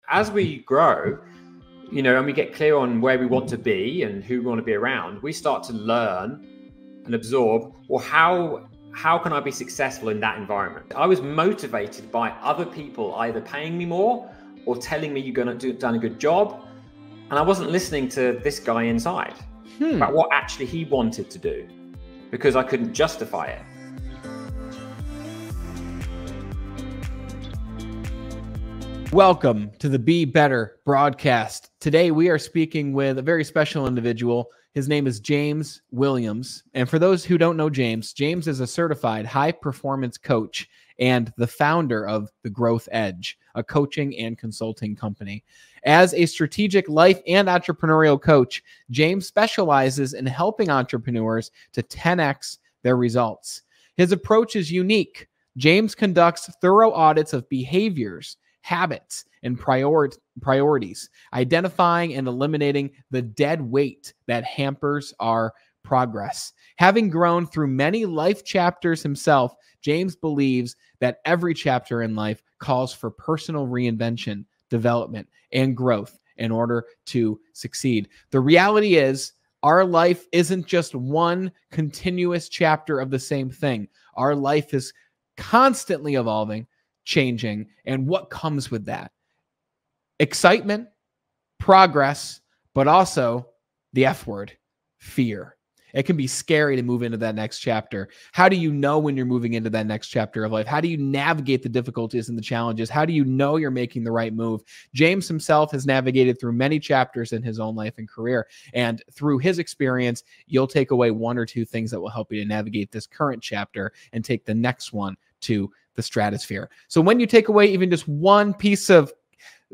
as we grow, and we get clear on where we want to be and who we want to be around, we start to learn and absorb, well, how can I be successful in that environment? I was motivated by other people either paying me more or telling me you're going to done a good job. And I wasn't listening to this guy inside about what actually he wanted to do, because I couldn't justify it. Welcome to the Be Better broadcast. Today we are speaking with a very special individual. His name is James Williams. And for those who don't know James, James is a certified high-performance coach and the founder of The Growth Edge, a coaching and consulting company. As a strategic life and entrepreneurial coach, James specializes in helping entrepreneurs to 10x their results. His approach is unique. James conducts thorough audits of behaviors, habits, and priorities, identifying and eliminating the dead weight that hampers our progress. Having grown through many life chapters himself, James believes that every chapter in life calls for personal reinvention, development, and growth in order to succeed. The reality is, our life isn't just one continuous chapter of the same thing. Our life is constantly evolving, changing, and what comes with that? Excitement, progress, but also the F word, fear. It can be scary to move into that next chapter. How do you know when you're moving into that next chapter of life? How do you navigate the difficulties and the challenges? How do you know you're making the right move? James himself has navigated through many chapters in his own life and career. And through his experience, you'll take away one or two things that will help you to navigate this current chapter and take the next one to the stratosphere. So when you take away even just one piece of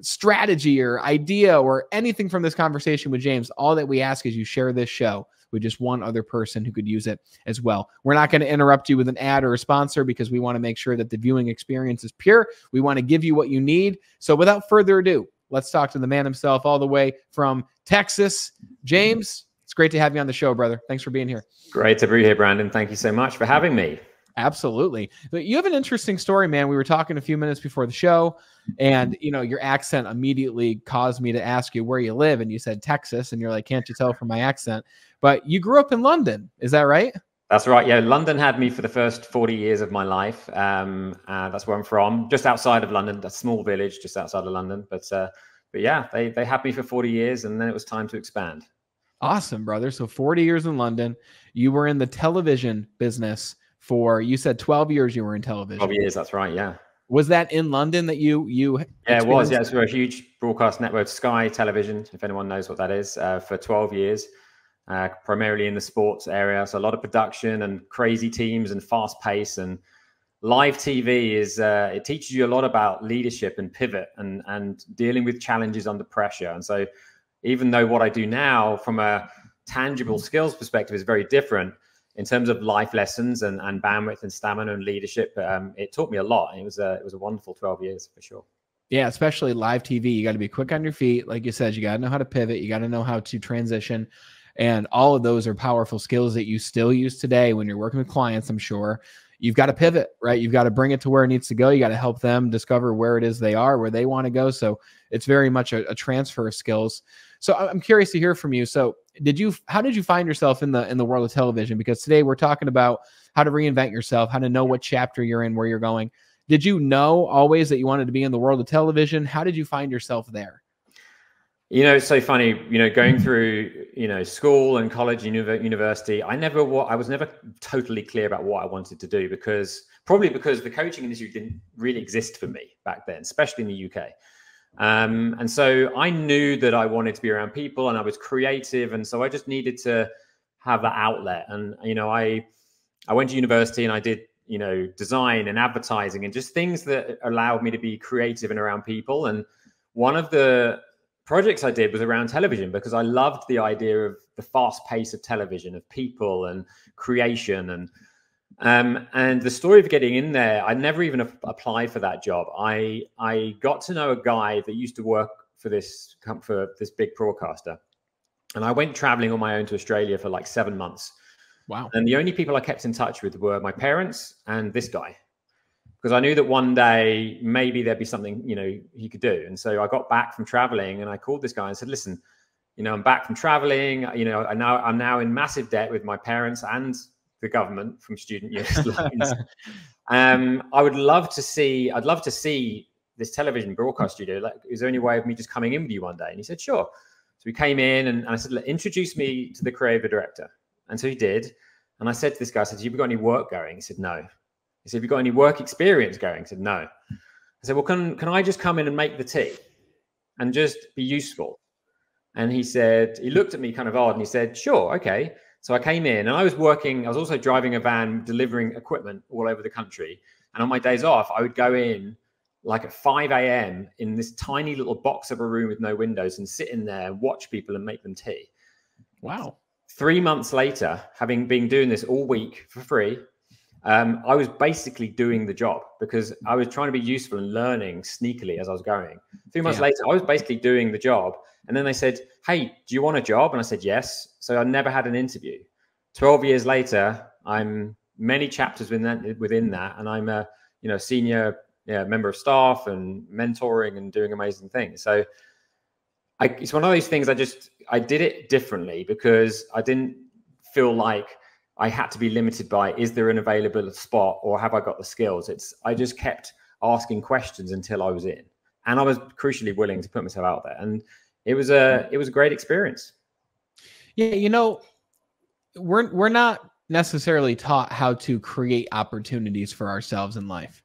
strategy or idea or anything from this conversation with James, all that we ask is you share this show with just one other person who could use it as well. We're not going to interrupt you with an ad or a sponsor because we want to make sure that the viewing experience is pure. We want to give you what you need. So without further ado, let's talk to the man himself all the way from Texas. James, it's great to have you on the show, brother. Thanks for being here. Great to be here, Brandon. Thank you so much for having me. Absolutely. But you have an interesting story, man. We were talking a few minutes before the show, and your accent immediately caused me to ask you where you live, and you said Texas, and you're like, can't you tell from my accent? But you grew up in London. Is that right? That's right. Yeah, London had me for the first 40 years of my life. That's where I'm from, just outside of London, a small village just outside of London. But yeah, they had me for 40 years, and then it was time to expand. Awesome, brother. So 40 years in London. You were in the television business for, you said 12 years you were in television. 12 years, that's right, yeah. Was that in London that you Yeah, it was. Yeah, it's for a huge broadcast network, Sky Television, if anyone knows what that is, for 12 years, primarily in the sports area. So a lot of production and crazy teams and fast pace, and live TV is, it teaches you a lot about leadership and pivot and dealing with challenges under pressure. And so even though what I do now from a tangible skills perspective is very different, in terms of life lessons and bandwidth and stamina and leadership, it taught me a lot. It was a wonderful 12 years for sure. Yeah, especially live TV. You got to be quick on your feet. Like you said, you got to know how to pivot. You got to know how to transition. And all of those are powerful skills that you still use today when you're working with clients, I'm sure. You've got to pivot, right? You've got to bring it to where it needs to go. You got to help them discover where it is they are, where they want to go. So it's very much a transfer of skills. So I'm curious to hear from you. So how did you find yourself in the world of television? Because today we're talking about how to reinvent yourself, how to know what chapter you're in, where you're going. Did you know always that you wanted to be in the world of television? How did you find yourself there? It's so funny, going through, school and college, university, I was never totally clear about what I wanted to do, because the coaching industry didn't really exist for me back then, especially in the UK. And so I knew that I wanted to be around people, and I was creative. And so I just needed to have that outlet. And, I went to university and I did, design and advertising and just things that allowed me to be creative and around people. And one of the projects I did was around television, because I loved the idea of the fast pace of television, of people and creation. And the story of getting in there, I never even applied for that job. I got to know a guy that used to work for this big broadcaster. And I went traveling on my own to Australia for like 7 months. Wow. And the only people I kept in touch with were my parents and this guy. because I knew that one day maybe there'd be something, you know, he could do. And so I got back from traveling and I called this guy and said, listen, you know, I'm back from traveling, you know, I'm now in massive debt with my parents and the government from student years loans. I'd love to see this television broadcast studio. Like, is there any way of me just coming in with you one day? And he said, sure. So we came in and I said, introduce me to the creative director. And so he did. And I said to this guy, I said, have you got any work going? He said, no. He said, have you got any work experience going? He said, no. I said, well, can I just come in and make the tea and just be useful? And he said, he looked at me kind of odd and he said, sure, okay. So I came in and I was also driving a van, delivering equipment all over the country. And on my days off, I would go in like at 5 a.m. in this tiny little box of a room with no windows and sit in there and watch people and make them tea. Wow. 3 months later, having been doing this all week for free, I was basically doing the job because I was trying to be useful and learning sneakily as I was going. 3 months later, I was basically doing the job. And then they said, hey, do you want a job? And I said, yes. So I never had an interview. 12 years later, I'm many chapters within that. And I'm a senior member of staff and mentoring and doing amazing things. So it's one of those things I did it differently because I didn't feel like I had to be limited by, is there an available spot or have I got the skills? I just kept asking questions until I was in. And I was crucially willing to put myself out there. And it was a great experience. Yeah, you know, we're not necessarily taught how to create opportunities for ourselves in life.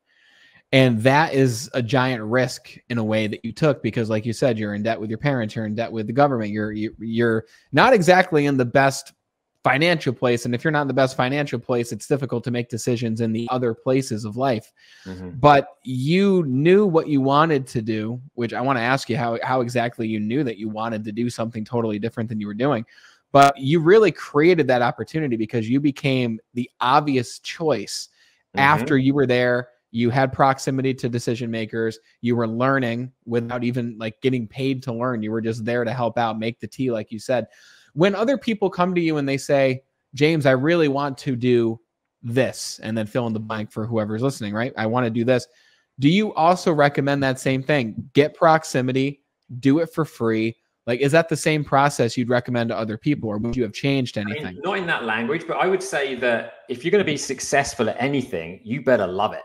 And that is a giant risk in a way that you took because, like you said, you're in debt with your parents, you're in debt with the government, you're not exactly in the best financial place. And if you're not in the best financial place, it's difficult to make decisions in the other places of life. But you knew what you wanted to do, which I want to ask you how exactly you knew that you wanted to do something totally different than you were doing. But you really created that opportunity because you became the obvious choice after you were there. You had proximity to decision makers. You were learning without even like getting paid to learn. You were just there to help out, make the tea, like you said. When other people come to you and they say, James, I really want to do this, and then fill in the blank for whoever's listening, right? I want to do this. Do you also recommend that same thing? Get proximity, do it for free. Like, is that the same process you'd recommend to other people, or would you have changed anything? I mean, not in that language, but I would say that if you're going to be successful at anything, you better love it.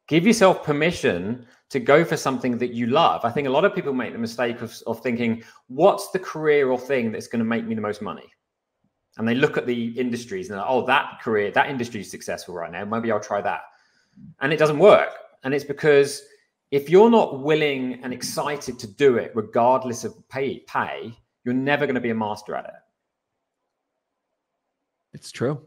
Give yourself permission to go for something that you love. I think a lot of people make the mistake of thinking, what's the career or thing that's going to make me the most money? And they look at the industries and they're like, oh, that industry is successful right now. Maybe I'll try that. And it doesn't work. And it's because if you're not willing and excited to do it, regardless of pay, you're never going to be a master at it. It's true.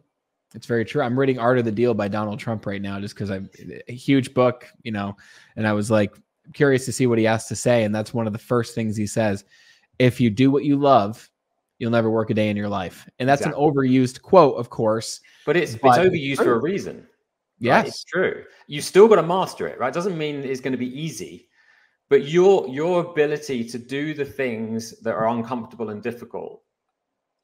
It's very true. I'm reading Art of the Deal by Donald Trump right now, just because I'm a huge book, you know, and I was like curious to see what he has to say. And that's one of the first things he says. If you do what you love, you'll never work a day in your life. And that's an overused quote, of course. But it's overused for a reason. Yes. Right? It's true. You still got to master it, right? Doesn't mean it's going to be easy, but your ability to do the things that are uncomfortable and difficult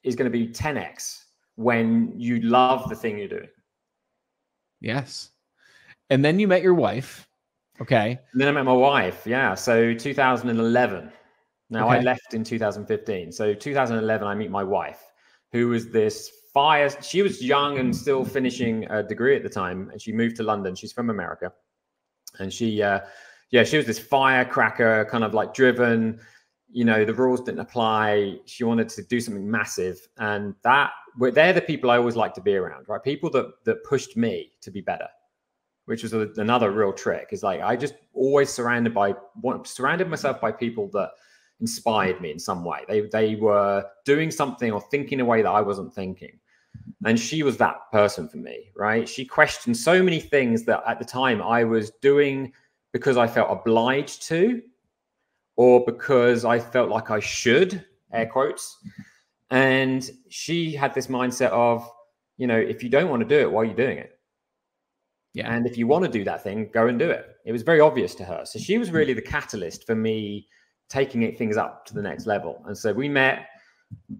is going to be 10x when you love the thing you're doing. Yes. And then you met your wife. Okay. And then I met my wife. Yeah. So 2011. Now I left in 2015. So 2011, I meet my wife, who was this she was young and still finishing a degree at the time. And she moved to London. She's from America. And she was this firecracker, kind of like driven, you know, the rules didn't apply. She wanted to do something massive. And they're the people I always like to be around, right? People that pushed me to be better, which was another real trick. Is like, I just always surrounded myself by people that inspired me in some way. They were doing something or thinking in a way that I wasn't thinking. And she was that person for me, right? She questioned so many things that at the time I was doing because I felt obliged to, or because I felt like I should, air quotes. And she had this mindset of, you know, if you don't want to do it, why are you doing it? Yeah. And if you want to do that thing, go and do it. It was very obvious to her. So she was really the catalyst for me taking things up to the next level. And so we met,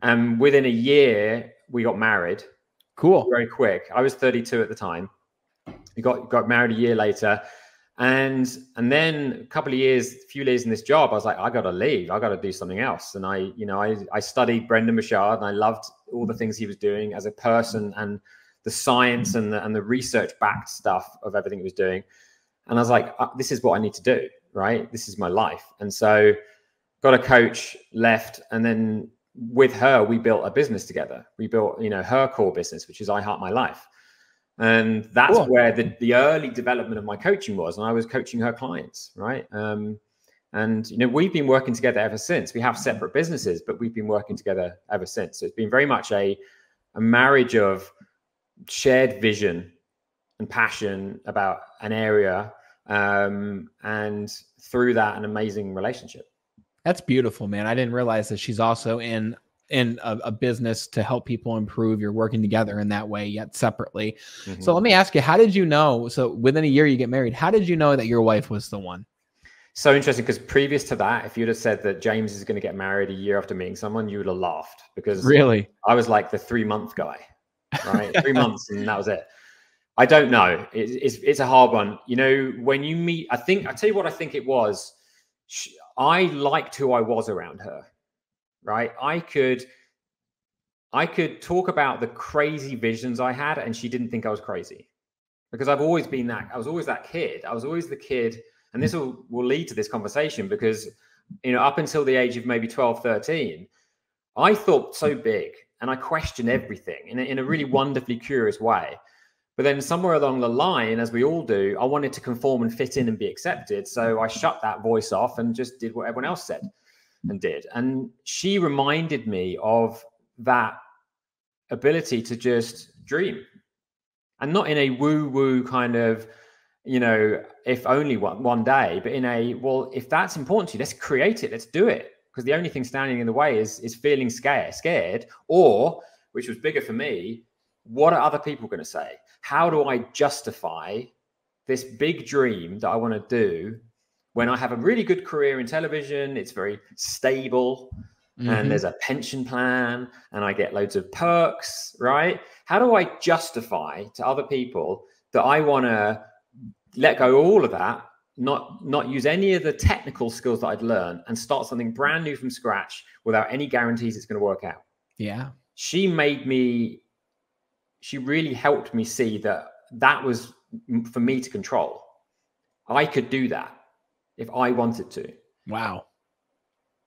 and within a year, we got married. Cool. Very quick. I was 32 at the time. We got married a year later. And then a few years in this job, I was like, I got to leave. I got to do something else. And I studied Brendan Bouchard, and I loved all the things he was doing as a person, and the science and the research backed stuff of everything he was doing. And I was like, this is what I need to do, right? This is my life. And so got a coach, left. And then with her, we built a business together. We built, her core business, which is I Heart My Life. And that's where the early development of my coaching was. And I was coaching her clients, right? And we've been working together ever since. We have separate businesses, but we've been working together ever since. So it's been very much a marriage of shared vision and passion about an area, and through that, an amazing relationship. That's beautiful, man. I didn't realize that she's also in a business to help people improve. You're working together in that way, yet separately. Mm-hmm. So let me ask you, how did you know? So within a year you get married, how did you know that your wife was the one? So interesting, because previous to that, if you'd have said that James is going to get married a year after meeting someone, you would have laughed, because really, I was like the 3-month guy, right? 3 months and that was it. I don't know. It's a hard one. When you meet, I'll tell you what I think it was. I liked who I was around her, right? I could talk about the crazy visions I had, and she didn't think I was crazy, because I've always been that. I was always that kid. I was always the kid. And this will lead to this conversation, because, up until the age of maybe 12, 13, I thought so big, and I questioned everything in a really wonderfully curious way. But then somewhere along the line, as we all do, I wanted to conform and fit in and be accepted. So I shut that voice off and just did what everyone else said and did. And she reminded me of that ability to just dream, and not in a woo-woo kind of, if only one day, but in a, well, if that's important to you, let's create it, let's do it. Because the only thing standing in the way is feeling scared, or, which was bigger for me, what are other people going to say? How do I justify this big dream that I want to do when I have a really good career in television? It's very stable, and there's a pension plan, and I get loads of perks, right? How do I justify to other people that I want to let go of all of that, not use any of the technical skills that I'd learned, and start something brand new from scratch without any guarantees it's going to work out? Yeah. She really helped me see that was for me to control. I could do that if I wanted to. Wow.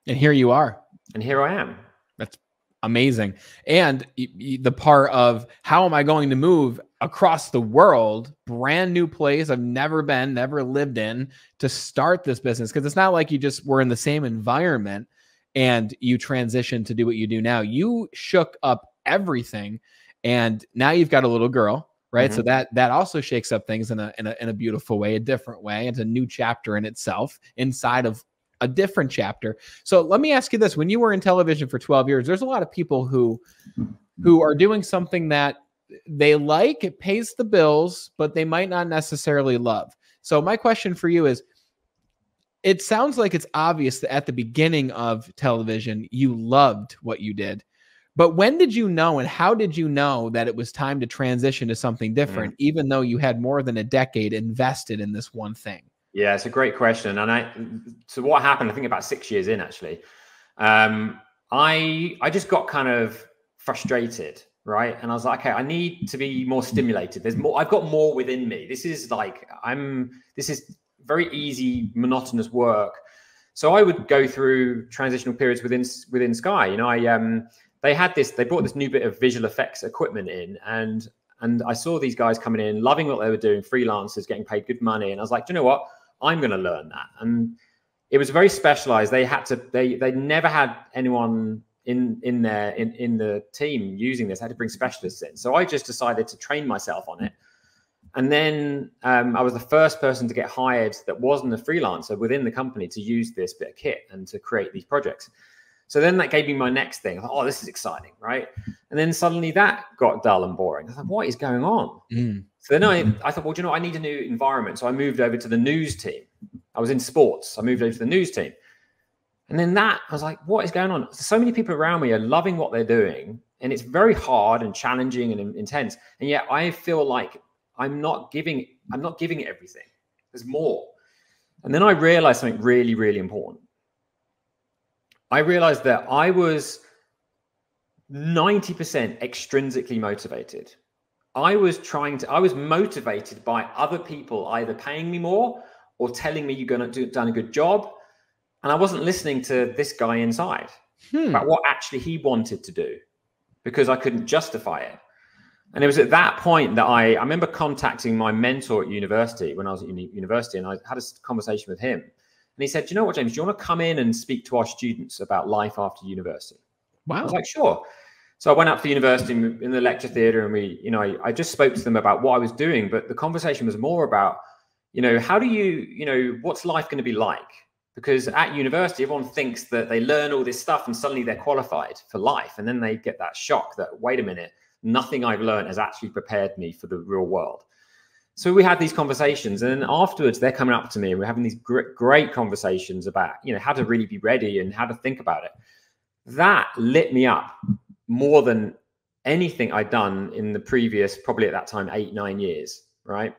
And here you are. And here I am. That's amazing. And the part of, how am I going to move across the world, brand new place I've never been, never lived in, to start this business? Because it's not like you just were in the same environment and you transitioned to do what you do now. You shook up everything, and now you've got a little girl, right? So that also shakes up things in a beautiful way, a different way. It's a new chapter in itself inside of a different chapter. So let me ask you this: when you were in television for 12 years, there's a lot of people who are doing something that they like, it pays the bills, but they might not necessarily love. So my question for you is, it sounds like it's obvious that at the beginning of television, you loved what you did. But when did you know, and how did you know that it was time to transition to something different, even though you had more than a decade invested in this one thing? Yeah, it's a great question. And so what happened, I think about 6 years in, actually, I just got kind of frustrated, right? And I was like, okay, I need to be more stimulated. There's more, I've got more within me. This is very easy, monotonous work. So I would go through transitional periods within Sky. They brought this new bit of visual effects equipment in, and I saw these guys coming in, loving what they were doing, freelancers getting paid good money. And I was like, do you know what? I'm going to learn that. And it was very specialized. They never had anyone in the team using this. I had to bring specialists in. So I just decided to train myself on it. And then I was the first person to get hired that wasn't a freelancer within the company to use this bit of kit and to create these projects. So then that gave me my next thing. I thought, oh, this is exciting, right? And then suddenly that got dull and boring. I thought, what is going on? So then I thought, well, do you know, I need a new environment. So I moved over to the news team. I was in sports. I moved over to the news team. And then I was like, what is going on? So many people around me are loving what they're doing, and it's very hard and challenging and intense. And yet I feel like I'm not giving it everything. There's more. And then I realized something really, really important. I realized that I was 90% extrinsically motivated. I was motivated by other people either paying me more or telling me you're going to done a good job. And I wasn't listening to this guy inside about what actually he wanted to do because I couldn't justify it. And it was at that point that I remember contacting my mentor at university when I was at university, and I had a conversation with him. And he said, "Do you know what, James, do you want to come in and speak to our students about life after university?" Wow. I was like, "Sure." So I went up to university in the lecture theatre, and I just spoke to them about what I was doing. But the conversation was more about, how do you, what's life going to be like? Because at university, everyone thinks that they learn all this stuff and suddenly they're qualified for life. And then they get that shock that, wait a minute, nothing I've learned has actually prepared me for the real world. So we had these conversations, and then afterwards they're coming up to me and we're having these great conversations about, how to really be ready and how to think about it. That lit me up more than anything I'd done in the previous, probably at that time, 8-9 years, right?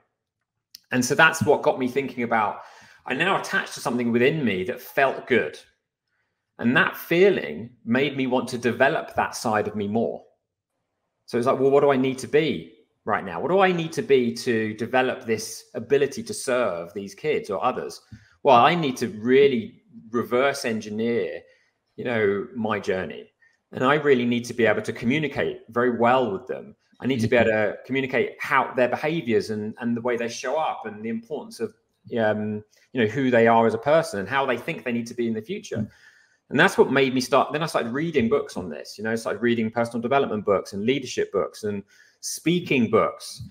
And so that's what got me thinking about, I now attached to something within me that felt good. And that feeling made me want to develop that side of me more. So it's like, well, what do I need to be right now? What do I need to be to develop this ability to serve these kids or others? Well, I need to really reverse engineer, my journey. And I really need to be able to communicate very well with them. I need to be able to communicate how their behaviors and the way they show up and the importance of, who they are as a person and how they think they need to be in the future. And that's what made me start. Then I started reading books on this, started reading personal development books and leadership books and speaking books.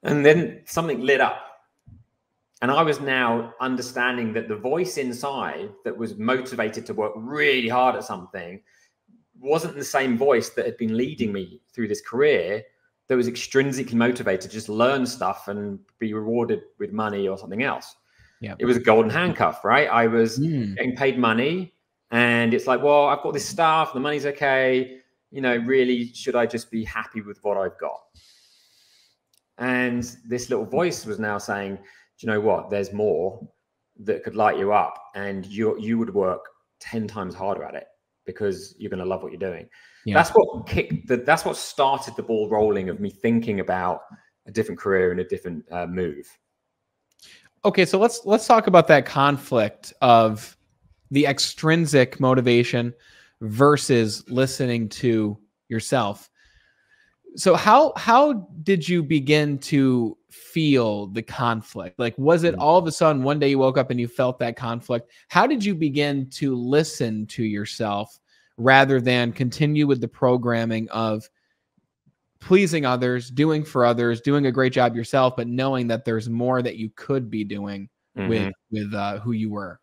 And then something lit up. And I was now understanding that the voice inside that was motivated to work really hard at something wasn't the same voice that had been leading me through this career, that was extrinsically motivated to just learn stuff and be rewarded with money or something else. Yeah, it was a golden handcuff, right? I was getting paid money, and it's like, well, I've got this stuff, the money's okay. Really, should I just be happy with what I've got? And this little voice was now saying, do you know what? There's more that could light you up, and you would work 10 times harder at it because you're going to love what you're doing. Yeah. That's what started the ball rolling of me thinking about a different career and a different move. Okay, so let's talk about that conflict of the extrinsic motivation versus listening to yourself. So how did you begin to feel the conflict? Like, was it all of a sudden one day you woke up and you felt that conflict? How did you begin to listen to yourself rather than continue with the programming of pleasing others, doing for others, doing a great job yourself, but knowing that there's more that you could be doing with who you were?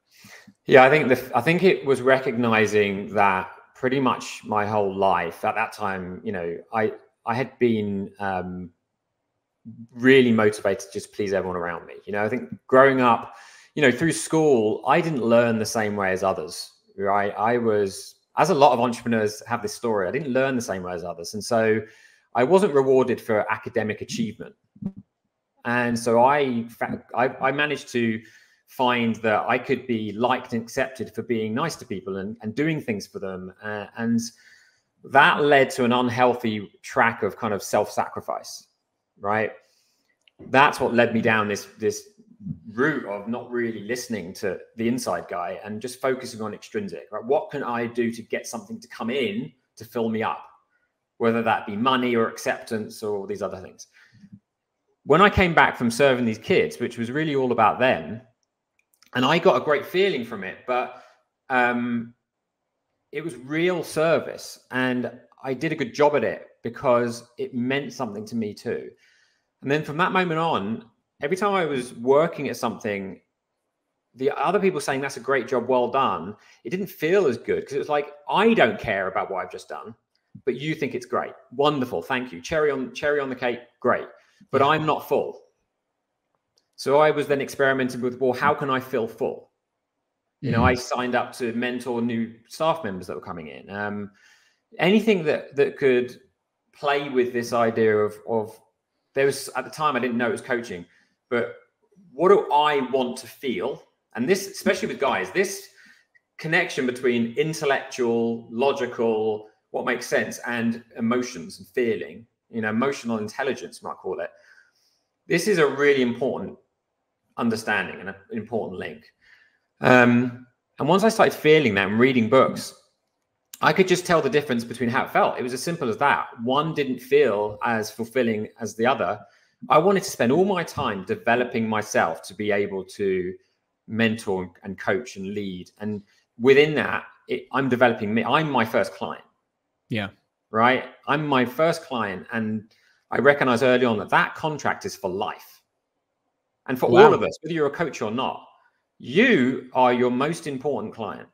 Yeah, I think it was recognizing that pretty much my whole life at that time, I had been really motivated to just please everyone around me. I think growing up, through school, I didn't learn the same way as others, right? I was, as a lot of entrepreneurs have this story, I didn't learn the same way as others. And so I wasn't rewarded for academic achievement. And so I managed to find that I could be liked and accepted for being nice to people and doing things for them. And that led to an unhealthy track of kind of self-sacrifice, right? That's what led me down this route of not really listening to the inside guy and just focusing on extrinsic, right? What can I do to get something to come in to fill me up, whether that be money or acceptance or these other things. When I came back from serving these kids, which was really all about them, and I got a great feeling from it, but it was real service, and I did a good job at it because it meant something to me too. And then from that moment on, every time I was working at something, the other people saying, that's a great job, well done, it didn't feel as good because it was like, I don't care about what I've just done, but you think it's great. Wonderful. Thank you. Cherry on the cake. Great. But I'm not full. So I was then experimenting with, well, how can I feel full? I signed up to mentor new staff members that were coming in. Anything that could play with this idea of there was, at the time, I didn't know it was coaching, but what do I want to feel? And this, especially with guys, this connection between intellectual, logical, what makes sense, and emotions and feeling, you know, emotional intelligence, you might call it. This is a really important understanding and an important link. And once I started feeling that and reading books, I could just tell the difference between how it felt. It was as simple as that. One didn't feel as fulfilling as the other. I wanted to spend all my time developing myself to be able to mentor and coach and lead. And within that, I'm developing me. I'm my first client. Yeah. Right. I'm my first client. And I recognize early on that that contract is for life. And for all of us, whether you're a coach or not, you are your most important client.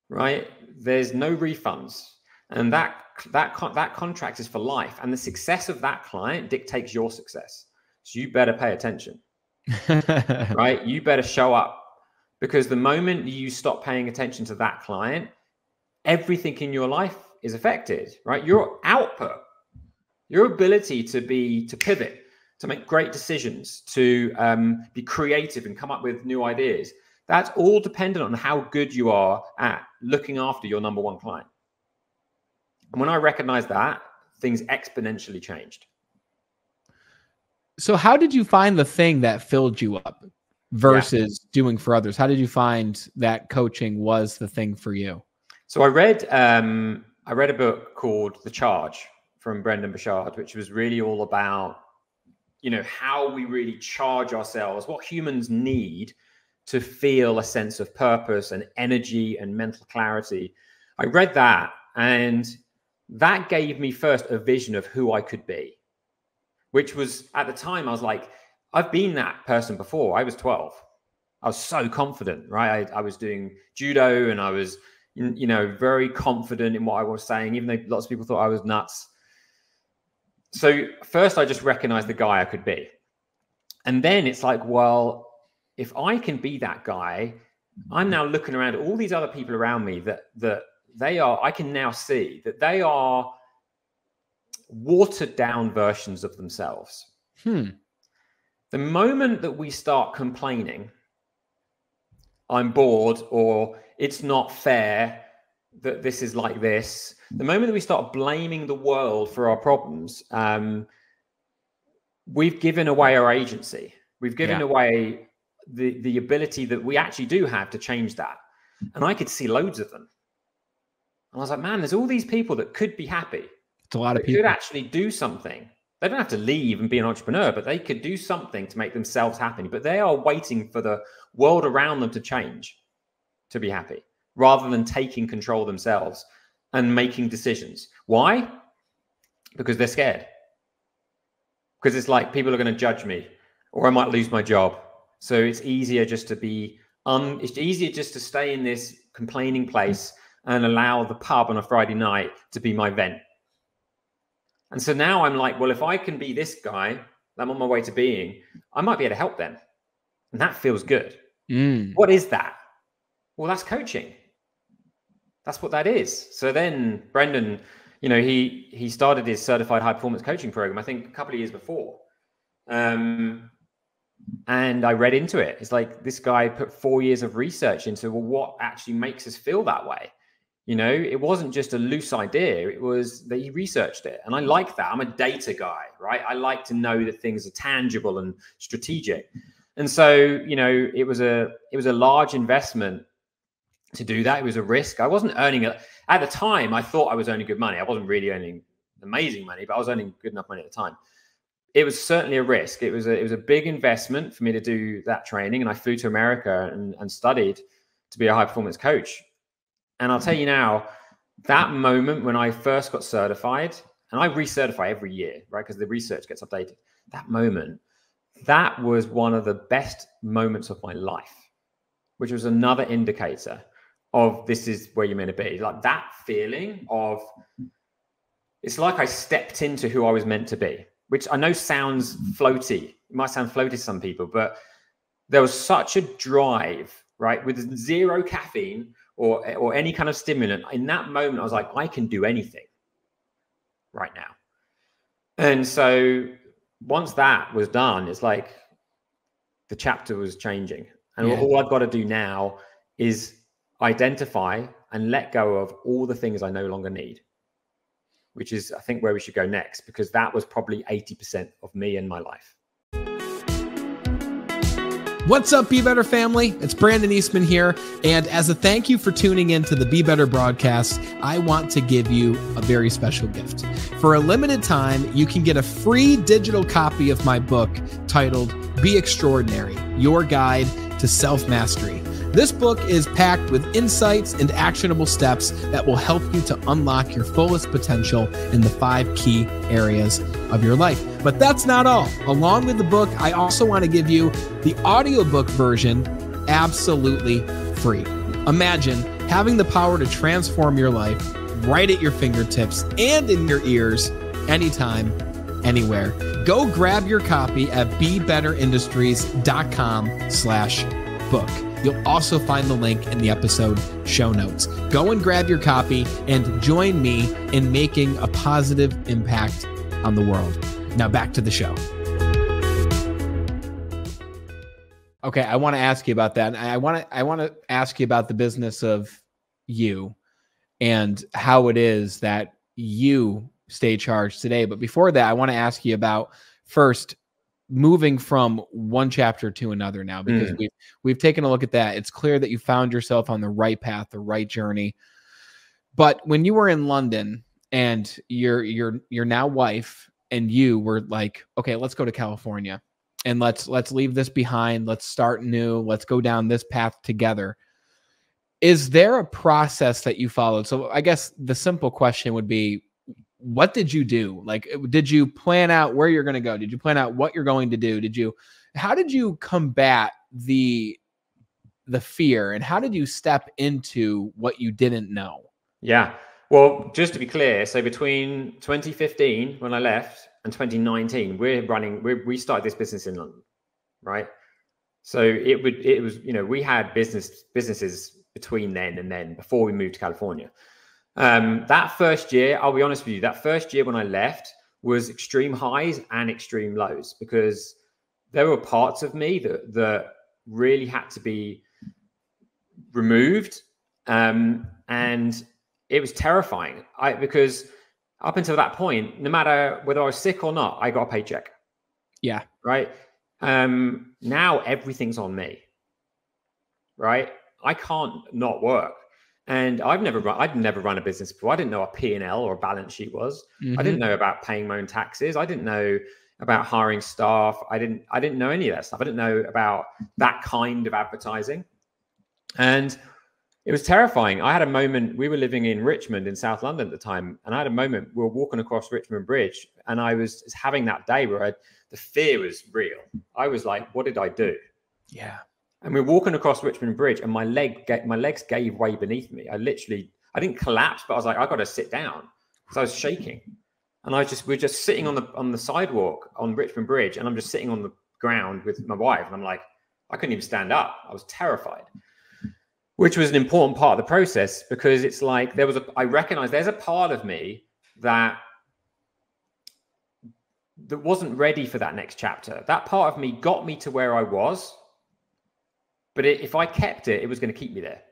Right? There's no refunds, and that contract is for life, and the success of that client dictates your success. So you better pay attention. Right? You better show up, because the moment you stop paying attention to that client, everything in your life is affected. Right? Your output, your ability to pivot, to make great decisions, to be creative and come up with new ideas. That's all dependent on how good you are at looking after your number one client. And when I recognized that, things exponentially changed. So how did you find the thing that filled you up versus doing for others? How did you find that coaching was the thing for you? So I read a book called The Charge from Brendan Burchard, which was really all about, you know, how we really charge ourselves, what humans need to feel a sense of purpose and energy and mental clarity. I read that, and that gave me first a vision of who I could be, which was, at the time, I was like, I've been that person before. I was 12. I was so confident, right? I was doing judo, and I was, you know, very confident in what I was saying, even though lots of people thought I was nuts. So first, I just recognized the guy I could be. And then it's like, well, if I can be that guy, I'm now looking around at all these other people around me that they are, I can now see that they are watered down versions of themselves. The moment that we start complaining, I'm bored, or it's not fair that this is like this, the moment that we start blaming the world for our problems, we've given away our agency. We've given away the ability that we actually do have to change that. And I could see loads of them. And I was like, man, there's all these people that could be happy. It's a lot of people could actually do something. They don't have to leave and be an entrepreneur, but they could do something to make themselves happy. But they are waiting for the world around them to change to be happy, rather than taking control themselves and making decisions. Why? Because they're scared. Because it's like, people are going to judge me, or I might lose my job. So it's easier just to be, it's easier just to stay in this complaining place and allow the pub on a Friday night to be my vent. And so now I'm like, well, if I can be this guy that I'm on my way to being, I might be able to help them. And that feels good. What is that? Well, that's coaching. That's what that is. So then Brendan, you know, he started his certified high performance coaching program, I think a couple of years before. And I read into it. It's like, this guy put 4 years of research into, well, what actually makes us feel that way? You know, it wasn't just a loose idea. It was that he researched it. And I like that. I'm a data guy, right? I like to know that things are tangible and strategic. And so, you know, it was a large investment to do that. It was a risk. I wasn't earning it at the time. I thought I was earning good money. I wasn't really earning amazing money, but I was earning good enough money at the time. It was certainly a risk. It was a big investment for me to do that training. And I flew to America and studied to be a high performance coach. And I'll tell you now, that moment when I first got certified, and I recertify every year, right? Because the research gets updated. That moment, that was one of the best moments of my life, which was another indicator of, this is where you're meant to be. Like, that feeling of, it's like I stepped into who I was meant to be, which I know sounds floaty. It might sound floaty to some people, but there was such a drive, right? With zero caffeine or any kind of stimulant. In that moment, I was like, I can do anything right now. And so once that was done, it's like the chapter was changing. And Yeah. all I've got to do now is identify and let go of all the things I no longer need, which is, I think, where we should go next, because that was probably 80% of me and my life. What's up, Be Better family? It's Brandon Eastman here. And as a thank you for tuning in to the Be Better broadcast, I want to give you a very special gift. For a limited time, you can get a free digital copy of my book titled Be Extraordinary, Your Guide to Self-Mastery. This book is packed with insights and actionable steps that will help you to unlock your fullest potential in the 5 key areas of your life. But that's not all. Along with the book, I also want to give you the audiobook version absolutely free. Imagine having the power to transform your life right at your fingertips and in your ears anytime, anywhere. Go grab your copy at BeBetterIndustries.com/book. You'll also find the link in the episode show notes. Go and grab your copy and join me in making a positive impact on the world. Now back to the show. Okay, I want to ask you about that. And I want to ask you about the business of you and how it is that you stay charged today. But before that, I want to ask you about first moving from one chapter to another now, because we've taken a look at that. It's clear that you found yourself on the right path, the right journey. But when you were in London and your now wife and you were like, okay, let's go to California and let's leave this behind. Let's start new. Let's go down this path together. Is there a process that you followed? So I guess the simple question would be, what did you do? Like, did you plan out where you're going to go? Did you plan out what you're going to do? How did you combat the fear, and how did you step into what you didn't know? Yeah. Well, just to be clear, so between 2015 when I left and 2019, we started this business in London, right? So it was, we had businesses between then and then before we moved to California. That first year, I'll be honest with you, that first year when I left was extreme highs and extreme lows, because there were parts of me that really had to be removed. And it was terrifying because up until that point, no matter whether I was sick or not, I got a paycheck. Yeah. Right. Now everything's on me. Right. I can't not work. And I'd never run a business before. I didn't know what a P&L or a balance sheet was. I didn't know about paying my own taxes. I didn't know about hiring staff. I didn't know any of that stuff. I didn't know about that kind of advertising. And it was terrifying. I had a moment, we were living in Richmond in South London at the time. And I had a moment, we were walking across Richmond Bridge, and I was having that day where the fear was real. I was like, what did I do? Yeah. And we were walking across Richmond Bridge, and my legs gave way beneath me. I didn't collapse, but I was like, I got to sit down because I was shaking. And we're just sitting on the sidewalk on Richmond Bridge, and I'm just sitting on the ground with my wife, and I'm like, I couldn't even stand up. I was terrified, which was an important part of the process, because it's like I recognized there's a part of me that wasn't ready for that next chapter. That part of me got me to where I was. But if I kept it, it was going to keep me there.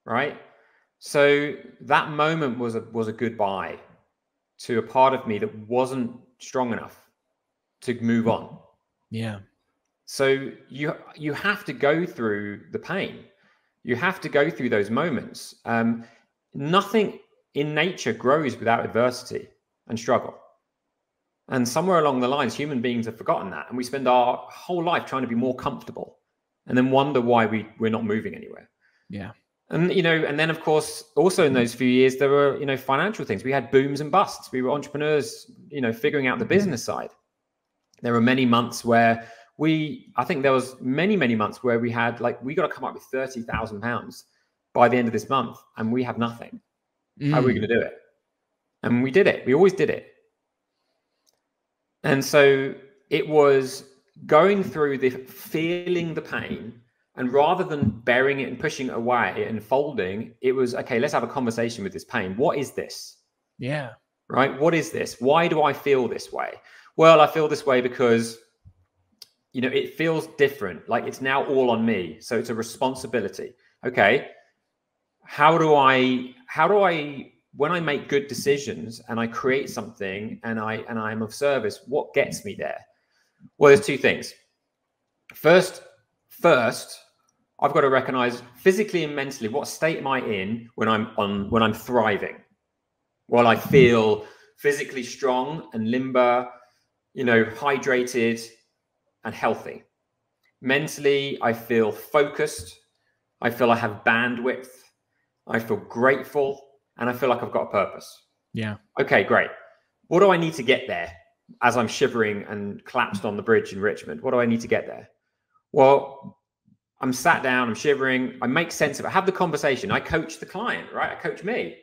Right? So that moment was a goodbye to a part of me that wasn't strong enough to move on. Yeah. So you have to go through the pain. You have to go through those moments. Nothing in nature grows without adversity and struggle. And somewhere along the lines, human beings have forgotten that. And we spend our whole life trying to be more comfortable, and then wonder why we're not moving anywhere. Yeah. And, and then of course, also in those few years, there were, financial things. We had booms and busts. We were entrepreneurs, figuring out the business side. There were many months where I think there was many months where we had we got to come up with £30,000 by the end of this month, and we have nothing. How are we going to do it? And we did it. We always did it. And so it was going through feeling the pain, and rather than burying it and pushing it away and folding, it was, okay, let's have a conversation with this pain. What is this? Yeah. Right? What is this? Why do I feel this way? Well, I feel this way because, you know, it feels different. Like it's now all on me. So it's a responsibility. Okay. How do I, when I make good decisions and I create something and I'm of service, what gets me there? Well, there's two things. First, I've got to recognize physically and mentally, what state am I in when I'm thriving? Well, I feel physically strong and limber, you know, hydrated and healthy. Mentally, I feel focused. I feel I have bandwidth. I feel grateful, and I feel like I've got a purpose. Yeah. Okay, great. What do I need to get there as I'm shivering and collapsed on the bridge in Richmond? What do I need to get there? Well, I'm sat down, I'm shivering. I make sense of it. I have the conversation. I coach the client, right? I coach me.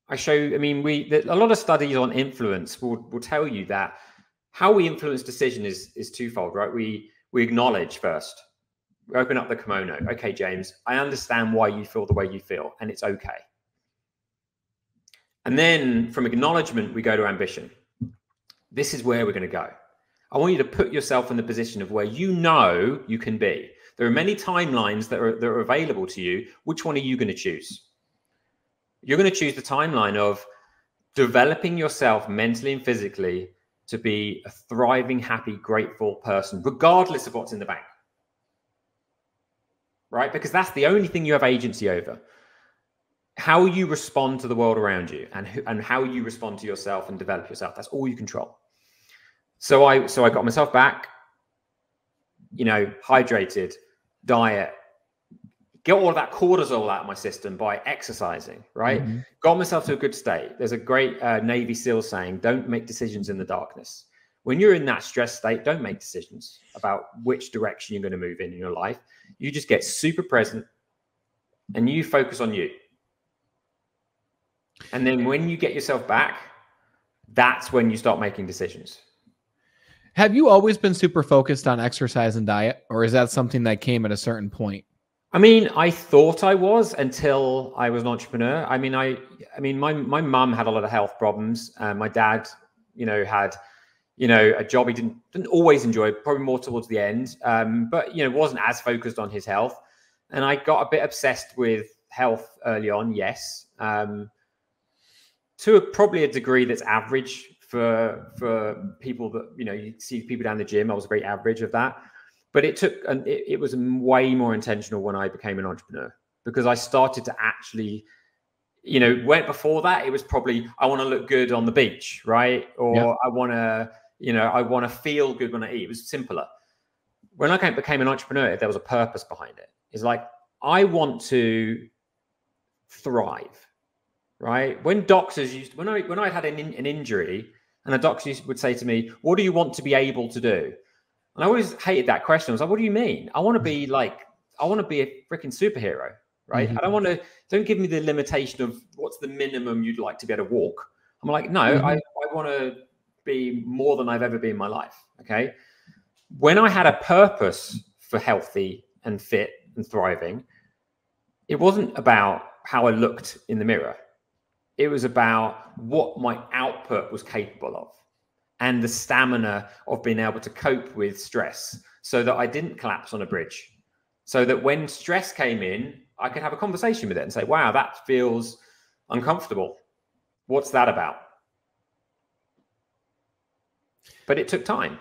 I mean, a lot of studies on influence will tell you that how we influence decision is twofold, right? We acknowledge first. We open up the kimono. Okay, James, I understand why you feel the way you feel, and it's okay. And then from acknowledgement, we go to ambition. This is where we're going to go. I want you to put yourself in the position of where you know you can be. There are many timelines that are available to you. Which one are you going to choose? You're going to choose the timeline of developing yourself mentally and physically to be a thriving, happy, grateful person, regardless of what's in the bank. Right? Because that's the only thing you have agency over. How you respond to the world around you and how you respond to yourself and develop yourself. That's all you control. So I got myself back, you know, hydrated, diet, get all of that cortisol out of my system by exercising, right? Mm-hmm. Got myself to a good state. There's a great Navy SEAL saying, don't make decisions in the darkness. When you're in that stress state, don't make decisions about which direction you're going to move in your life. You just get super present and you focus on you. And then when you get yourself back, that's when you start making decisions. Have you always been super focused on exercise and diet, or is that something that came at a certain point? I mean, I thought I was until I was an entrepreneur. I mean, my mum had a lot of health problems. My dad, you know, had, you know, a job he didn't always enjoy, probably more towards the end. But, you know, wasn't as focused on his health. And I got a bit obsessed with health early on, yes. To probably a degree that's average for people that, you know, you see people down the gym. I was very average of that. But it was way more intentional when I became an entrepreneur, because I started to actually, you know, before that, it was probably, I want to look good on the beach, right? Or yeah. I want to feel good when I eat. It was simpler. When I became an entrepreneur, there was a purpose behind it. It's like, I want to thrive, right? When doctors when I had an injury, and a doctor would say to me, what do you want to be able to do? And I always hated that question. I was like, what do you mean? I want to be a freaking superhero, right? Mm-hmm. Don't give me the limitation of what's the minimum you'd like to be able to walk. I'm like, no, mm-hmm. I want to be more than I've ever been in my life. Okay. When I had a purpose for healthy and fit and thriving, it wasn't about how I looked in the mirror. It was about what my output was capable of, and the stamina of being able to cope with stress, so that I didn't collapse on a bridge, so that when stress came in, I could have a conversation with it and say, wow, that feels uncomfortable. What's that about? But it took time,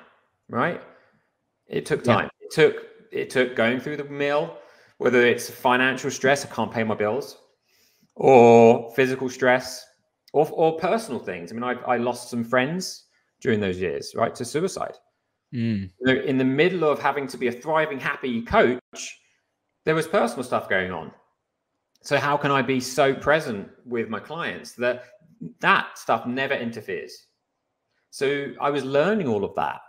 right? It took time. Yeah. It took going through the mill, whether it's financial stress, I can't pay my bills, or physical stress, or personal things. I mean, I lost some friends during those years, right, to suicide. In the middle of having to be a thriving, happy coach, there was personal stuff going on. So how can I be so present with my clients that stuff never interferes? So I was learning all of that.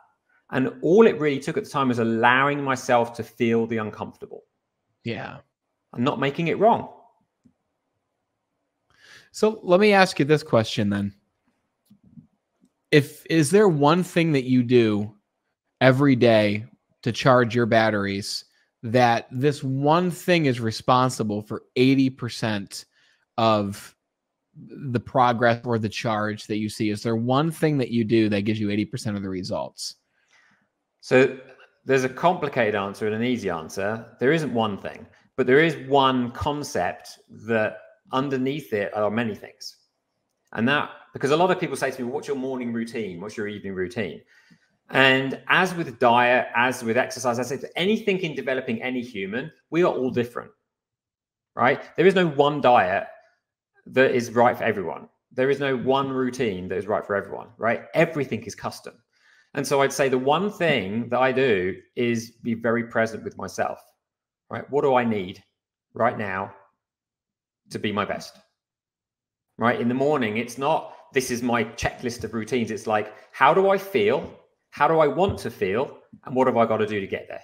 And all it really took at the time was allowing myself to feel the uncomfortable. Yeah. I'm not making it wrong. So let me ask you this question then. Is there one thing that you do every day to charge your batteries that this one thing is responsible for 80% of the progress or the charge that you see? Is there one thing that you do that gives you 80% of the results? So there's a complicated answer and an easy answer. There isn't one thing, but there is one concept that underneath it are many things. And that, because a lot of people say to me, what's your morning routine? What's your evening routine? And as with diet, as with exercise, I say to anything in developing any human, we are all different, right? There is no one diet that is right for everyone. There is no one routine that is right for everyone, right? Everything is custom. And so I'd say the one thing that I do is be very present with myself, right? What do I need right now to be my best, right? In the morning, it's not, this is my checklist of routines. It's like, how do I feel? How do I want to feel? And what have I got to do to get there?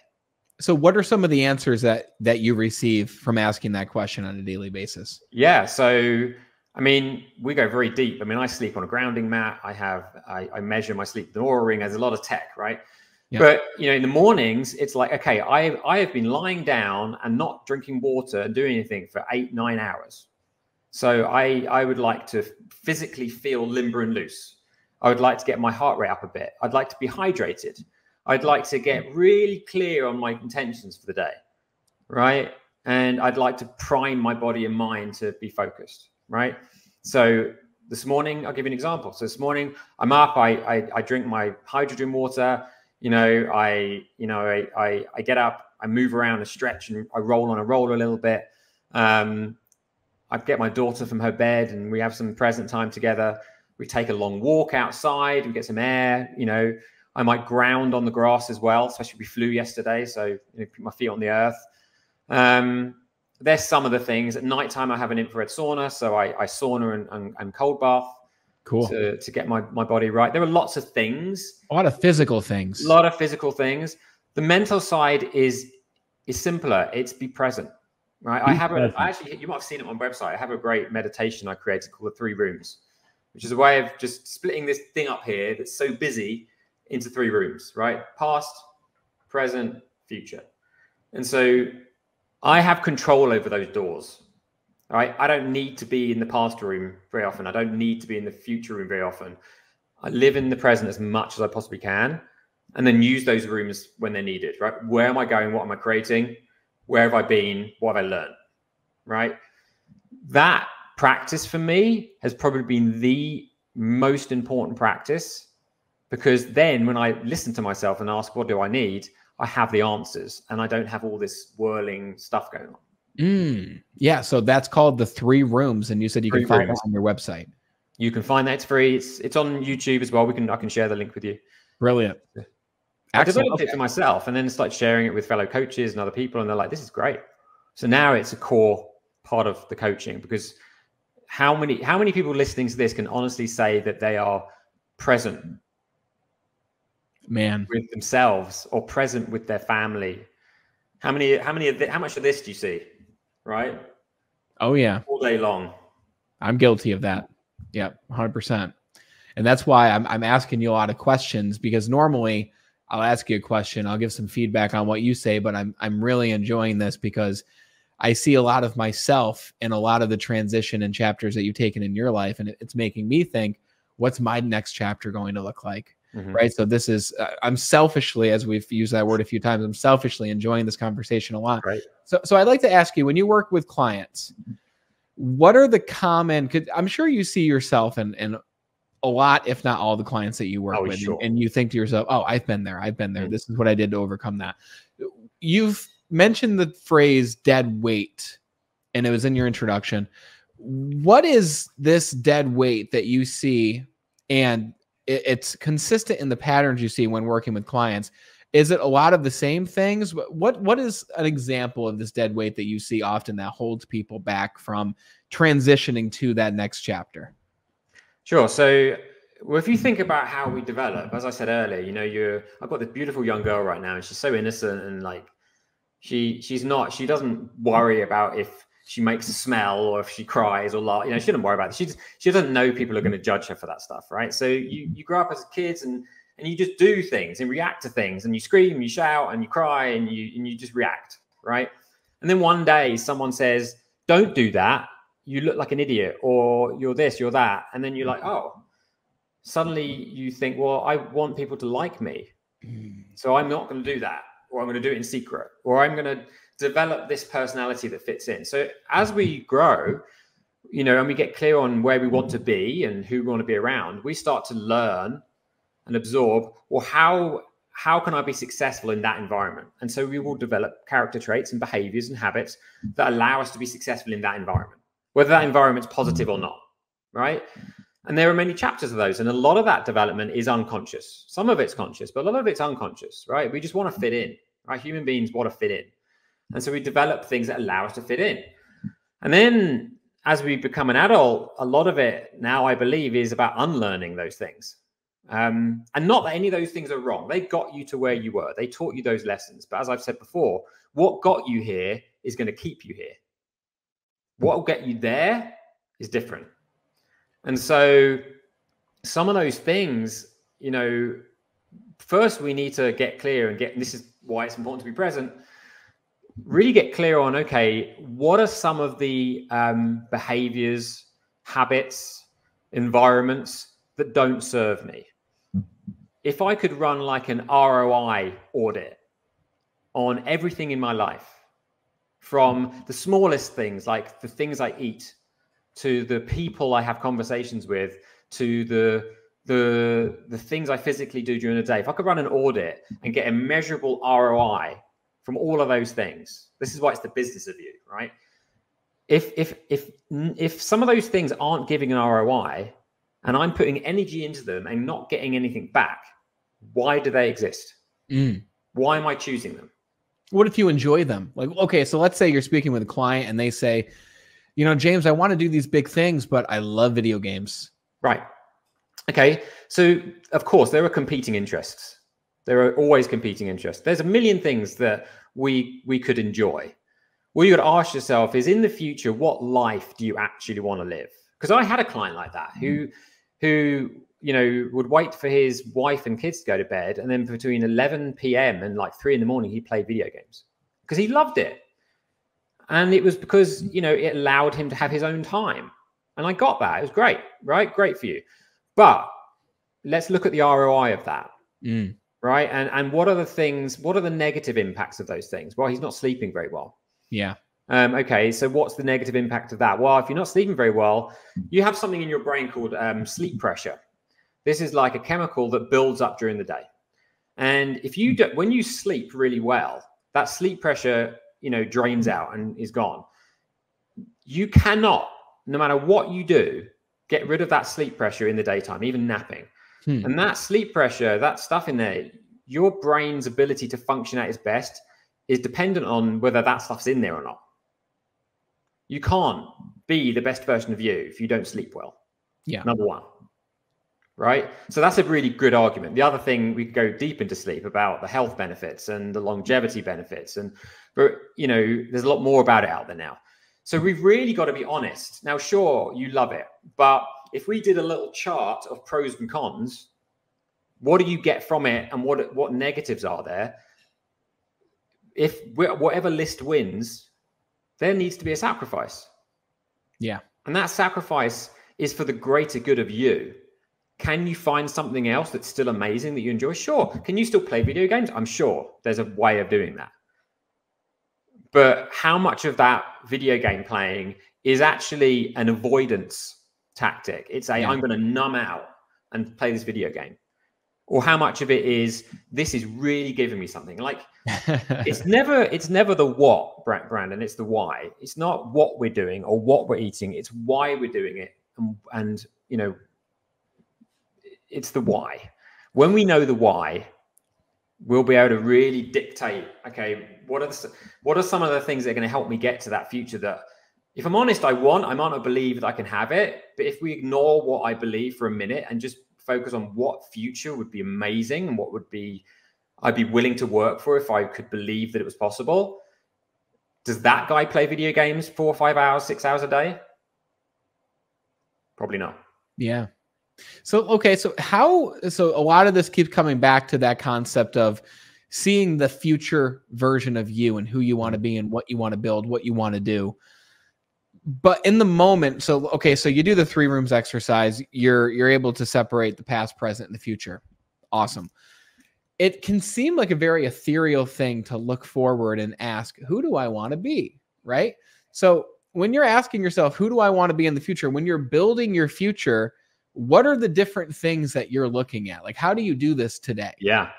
So what are some of the answers that you receive from asking that question on a daily basis? Yeah. So, I mean, we go very deep. I mean, I sleep on a grounding mat. I measure my sleep with an Oura ring. There's a lot of tech, right? Yep. But, you know, in the mornings, it's like, okay, I have been lying down and not drinking water and doing anything for 8-9 hours. So I would like to physically feel limber and loose. I would like to get my heart rate up a bit. I'd like to be hydrated. I'd like to get really clear on my intentions for the day, right? And I'd like to prime my body and mind to be focused, right? So this morning, I'll give you an example. So this morning, I'm up, I drink my hydrogen water, I get up, I move around and stretch, and I roll on a roller a little bit. I get my daughter from her bed and we have some present time together. We take a long walk outside, we get some air, I might ground on the grass as well, especially we flew yesterday. So put my feet on the earth. There's some of the things. At nighttime, I have an infrared sauna. So I sauna and cold bath. Cool. To get my body right. There are lots of things. A lot of physical things. A lot of physical things. The mental side is simpler. It's be present. Right. You might have seen it on my website. I have a great meditation I created called the 3 rooms, which is a way of just splitting this thing up here that's so busy into 3 rooms, right? Past, present, future. And so I have control over those doors, right? I don't need to be in the past room very often. I don't need to be in the future room very often. I live in the present as much as I possibly can, and then use those rooms when they're needed, right? Where am I going? What am I creating? Where have I been? What have I learned, right? That practice for me has probably been the most important practice, because then when I listen to myself and ask, what do I need? I have the answers and I don't have all this whirling stuff going on. Yeah. So that's called the 3 rooms. And you said you can find that on your website. You can find that. It's free. It's on YouTube as well. I can share the link with you. Brilliant. I developed it for myself and then started sharing it with fellow coaches and other people. And they're like, this is great. So now it's a core part of the coaching, because how many people listening to this can honestly say that they are present with themselves or present with their family? How much of this do you see? Right? Oh yeah. All day long. I'm guilty of that. Yeah, 100%. And that's why I'm asking you a lot of questions, because normally I'll ask you a question, I'll give some feedback on what you say, but I'm really enjoying this because I see a lot of myself in a lot of the transition and chapters that you've taken in your life. And it's making me think, what's my next chapter going to look like? Right. So this is, I'm selfishly, as we've used that word a few times, I'm selfishly enjoying this conversation a lot. Right. So I'd like to ask you, when you work with clients, what are the common, cause I'm sure you see yourself in a lot, if not all the clients that you work with, sure. And you think to yourself, oh, I've been there. This is what I did to overcome that. You've mentioned the phrase dead weight, and it was in your introduction. What is this dead weight that you see? And it's consistent in the patterns you see when working with clients. Is it a lot of the same things? What is an example of this dead weight that you see often that holds people back from transitioning to that next chapter? Sure. So if you think about how we develop, as I said earlier, I've got this beautiful young girl right now, and she's so innocent, and like she doesn't worry about if she makes a smell or if she cries or laugh. She shouldn't worry about it. She doesn't know people are going to judge her for that stuff, right? So you grow up as kids and you just do things and react to things, and you scream, you shout, and you cry, and you just react, right? And then one day someone says, don't do that. you look like an idiot, or you're this, you're that. And then you're like, oh, suddenly you think, well, I want people to like me. So I'm not going to do that, or I'm going to do it in secret, or I'm going to develop this personality that fits in. So as we grow, you know, and we get clear on where we want to be and who we want to be around, we start to learn and absorb, well, how can I be successful in that environment? And so we will develop character traits and behaviors and habits that allow us to be successful in that environment, whether that environment's positive or not, right? And there are many chapters of those. And a lot of that development is unconscious. Some of it's conscious, but a lot of it's unconscious, right? We just want to fit in, right? Human beings want to fit in. And so we develop things that allow us to fit in. And then as we become an adult, a lot of it now, I believe, is about unlearning those things. And not that any of those things are wrong. They got you to where you were. They taught you those lessons. But as I've said before, what got you here is going to keep you here. What will get you there is different. And so some of those things, you know, first we need to get clear and this is why it's important to be present, really get clear on, okay, what are some of the behaviors, habits, environments that don't serve me? If I could run like an ROI audit on everything in my life, from the smallest things, like the things I eat, to the people I have conversations with, to the things I physically do during the day. If I could run an audit and get a measurable ROI from all of those things, this is why it's the business of you, right? If some of those things aren't giving an ROI and I'm putting energy into them and not getting anything back, why do they exist? Why am I choosing them? What if you enjoy them? Like, okay, so let's say you're speaking with a client and they say, you know, James, I want to do these big things, but I love video games. Right. Okay. So of course there are competing interests. There are always competing interests. There's a million things that we could enjoy. What you got to ask yourself is, in the future, what life do you actually want to live? Because I had a client like that who, you know, would wait for his wife and kids to go to bed, and then between 11 p.m. and like 3 a.m, he'd play video games because he loved it. And it was because, you know, it allowed him to have his own time. And I got that. It was great, right? Great for you. But let's look at the ROI of that, right? And what are the things, what are the negative impacts of those things? Well, he's not sleeping very well. Yeah. Okay, so what's the negative impact of that? Well, if you're not sleeping very well, you have something in your brain called sleep pressure. This is like a chemical that builds up during the day. And if you do, when you sleep really well, that sleep pressure, you know, drains out and is gone. You cannot, no matter what you do, get rid of that sleep pressure in the daytime, even napping. And that sleep pressure, that stuff in there, your brain's ability to function at its best is dependent on whether that stuff's in there or not. You can't be the best version of you if you don't sleep well. Yeah. Number one. Right? So that's a really good argument. The other thing, we could go deep into sleep about the health benefits and the longevity benefits. But, you know, there's a lot more about it out there now. So we've really got to be honest. Now, sure, you love it. But if we did a little chart of pros and cons, what do you get from it and what negatives are there? If whatever list wins, there needs to be a sacrifice. Yeah. And that sacrifice is for the greater good of you. Can you find something else that's still amazing that you enjoy? Sure. Can you still play video games? I'm sure there's a way of doing that. But how much of that video game playing is actually an avoidance tactic? It's I'm going to numb out and play this video game. Or how much of it is, this is really giving me something? Like, it's never the what, Brandon, it's the why. It's not what we're doing or what we're eating. It's why we're doing it. And you know, it's the why. When we know the why, we'll be able to really dictate, okay, what are some of the things that are going to help me get to that future that, if I'm honest, I might not believe that I can have it. But if we ignore what I believe for a minute and just focus on what future would be amazing and what would be, I'd be willing to work for if I could believe that it was possible. Does that guy play video games 4 or 5 hours, 6 hours a day? Probably not. Yeah. So, okay. So a lot of this keeps coming back to that concept of seeing the future version of you and who you want to be and what you want to build, what you want to do. But in the moment, so okay, so you do the 3 rooms exercise, you're able to separate the past, present, and the future. Awesome. It can seem like a very ethereal thing to look forward and ask, who do I want to be? Right? So when you're asking yourself, who do I want to be in the future? When you're building your future, what are the different things that you're looking at? Like, how do you do this today? Yeah.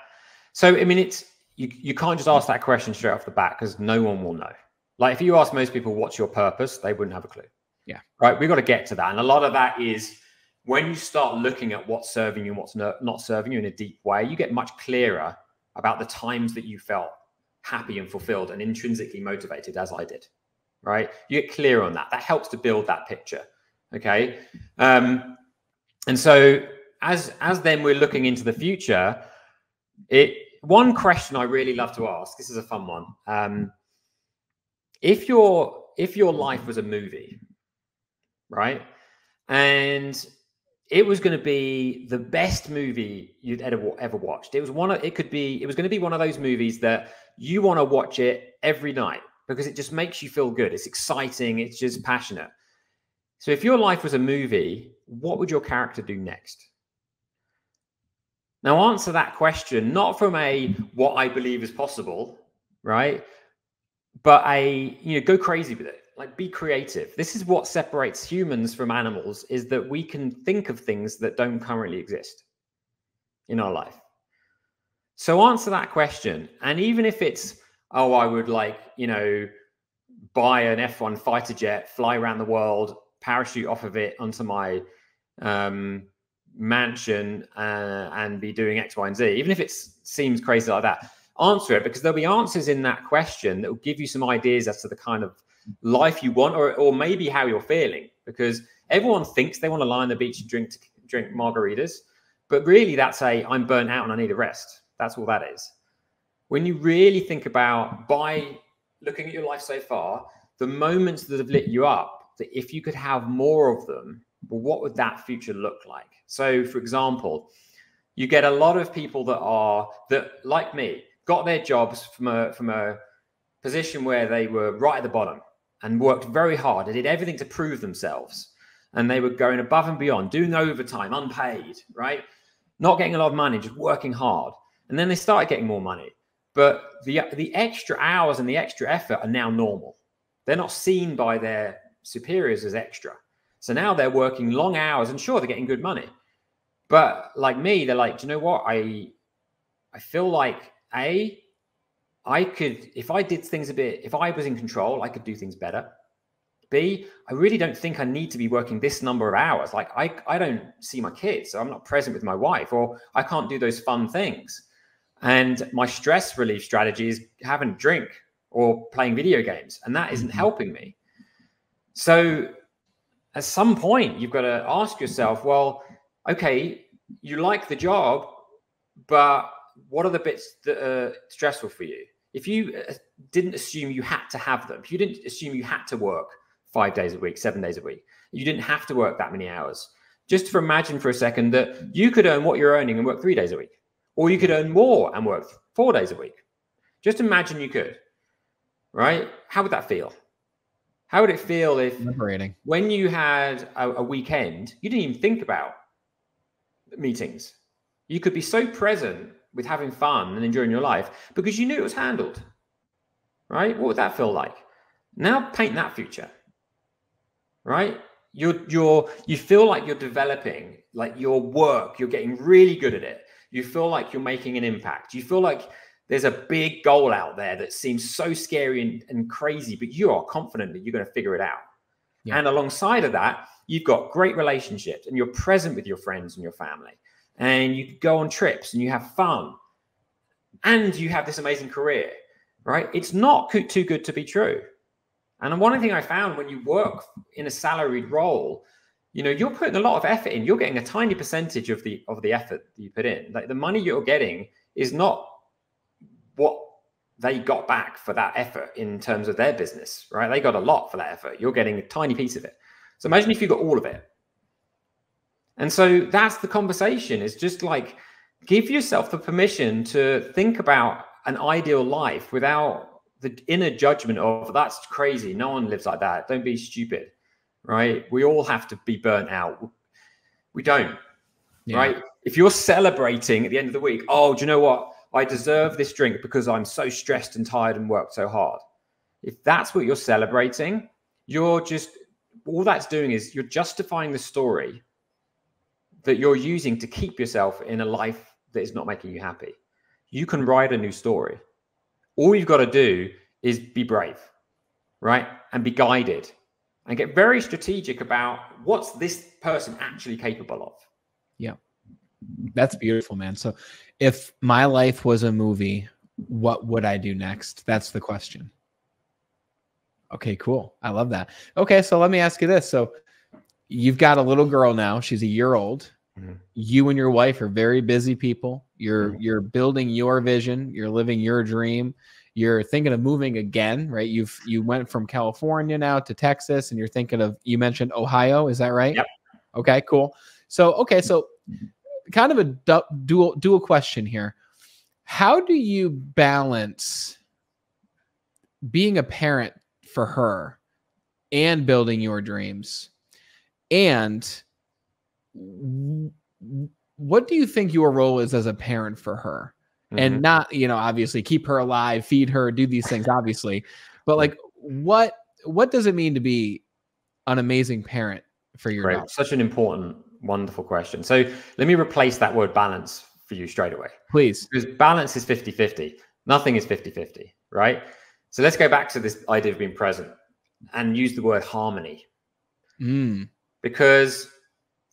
So, I mean, you can't just ask that question straight off the bat because no one will know. Like if you ask most people, what's your purpose? They wouldn't have a clue. Yeah. Right. We've got to get to that. And a lot of that is when you start looking at what's serving you and what's not serving you in a deep way, you get much clearer about the times that you felt happy and fulfilled and intrinsically motivated, as I did. Right. You get clear on that. That helps to build that picture. Okay. And so as then we're looking into the future, one question I really love to ask, this is a fun one. If your life was a movie, right, and it was going to be the best movie you'd ever watched, it was going to be one of those movies that you want to watch it every night because it just makes you feel good. It's exciting. It's just passionate. So if your life was a movie, what would your character do next? Now answer that question, not from what I believe is possible, right? But go crazy with it. Like be creative. This is what separates humans from animals, is that we can think of things that don't currently exist in our life. So answer that question. And even if it's, oh, I would buy an F1 fighter jet, fly around the world, parachute off of it onto my mansion and be doing X, Y, and Z, even if it seems crazy like that, answer it, because there'll be answers in that question that will give you some ideas as to the kind of life you want, or maybe how you're feeling, because everyone thinks they want to lie on the beach and drink margaritas, but really that's I'm burnt out and I need a rest. That's all that is. When you really think about, by looking at your life so far, the moments that have lit you up, that if you could have more of them, well, what would that future look like? So for example, you get a lot of people that like me, got their jobs from a position where they were right at the bottom and worked very hard. They did everything to prove themselves. And they were going above and beyond, doing overtime, unpaid, right? Not getting a lot of money, just working hard. And then they started getting more money. But the extra hours and the extra effort are now normal. They're not seen by their superiors as extra. So now they're working long hours, and sure, they're getting good money. But like me, they're like, do you know what? I feel like I could, if I did things if I was in control, I could do things better. B, I really don't think I need to be working this number of hours. Like I don't see my kids, so I'm not present with my wife, or I can't do those fun things. And my stress relief strategy is having a drink or playing video games, and that isn't helping me. So at some point, you've got to ask yourself, well, okay, you like the job, but what are the bits that are stressful for you? If you didn't assume you had to have them, if you didn't assume you had to work 5 days a week, 7 days a week, you didn't have to work that many hours. Just to imagine for a second that you could earn what you're earning and work 3 days a week, or you could earn more and work 4 days a week. Just imagine you could, right? How would that feel? How would it feel if liberating, when you had a weekend, you didn't even think about meetings? You could be so present with having fun and enjoying your life because you knew it was handled, right? What would that feel like? Now paint that future, right? You feel like you're developing, like your work, you're getting really good at it. You feel like you're making an impact. You feel like there's a big goal out there that seems so scary and crazy, but you are confident that you're going to figure it out. Yeah. And alongside of that, you've got great relationships and you're present with your friends and your family, and you go on trips and you have fun and you have this amazing career, right? It's not too good to be true. And one thing I found, when you work in a salaried role, you're putting a lot of effort in. You're getting a tiny percentage of the effort that you put in. Like the money you're getting is not what they got back for that effort in terms of their business, right? They got a lot for that effort. You're getting a tiny piece of it. So imagine if you got all of it. And so that's the conversation. It's just like, give yourself the permission to think about an ideal life without the inner judgment of that's crazy. No one lives like that. Don't be stupid, right? We all have to be burnt out. We don't, right? If you're celebrating at the end of the week, oh, do you know what? I deserve this drink because I'm so stressed and tired and worked so hard. If that's what you're celebrating, you're just, all that's doing is you're justifying the story that you're using to keep yourself in a life that is not making you happy. You can write a new story. All you've got to do is be brave, right? And be guided and get very strategic about what's this person actually capable of. Yeah. That's beautiful, man. So if my life was a movie, what would I do next? That's the question. Okay, cool. I love that. Okay, so let me ask you this. So you've got a little girl now. She's a year old. Mm-hmm. You and your wife are very busy people. You're building your vision. You're living your dream. You're thinking of moving again, right? You went from California now to Texas, and you're thinking of, you mentioned Ohio. Is that right? Yep. Okay, cool. So kind of a dual question here. How do you balance being a parent for her and building your dreams? And what do you think your role is as a parent for her? Mm-hmm. And not, obviously keep her alive, feed her, do these things, obviously, but like, what does it mean to be an amazing parent for your daughter? Such an important, wonderful question. So let me replace that word balance for you straight away. Please. Because balance is 50-50. Nothing is 50-50, right? So let's go back to this idea of being present and use the word harmony. Because,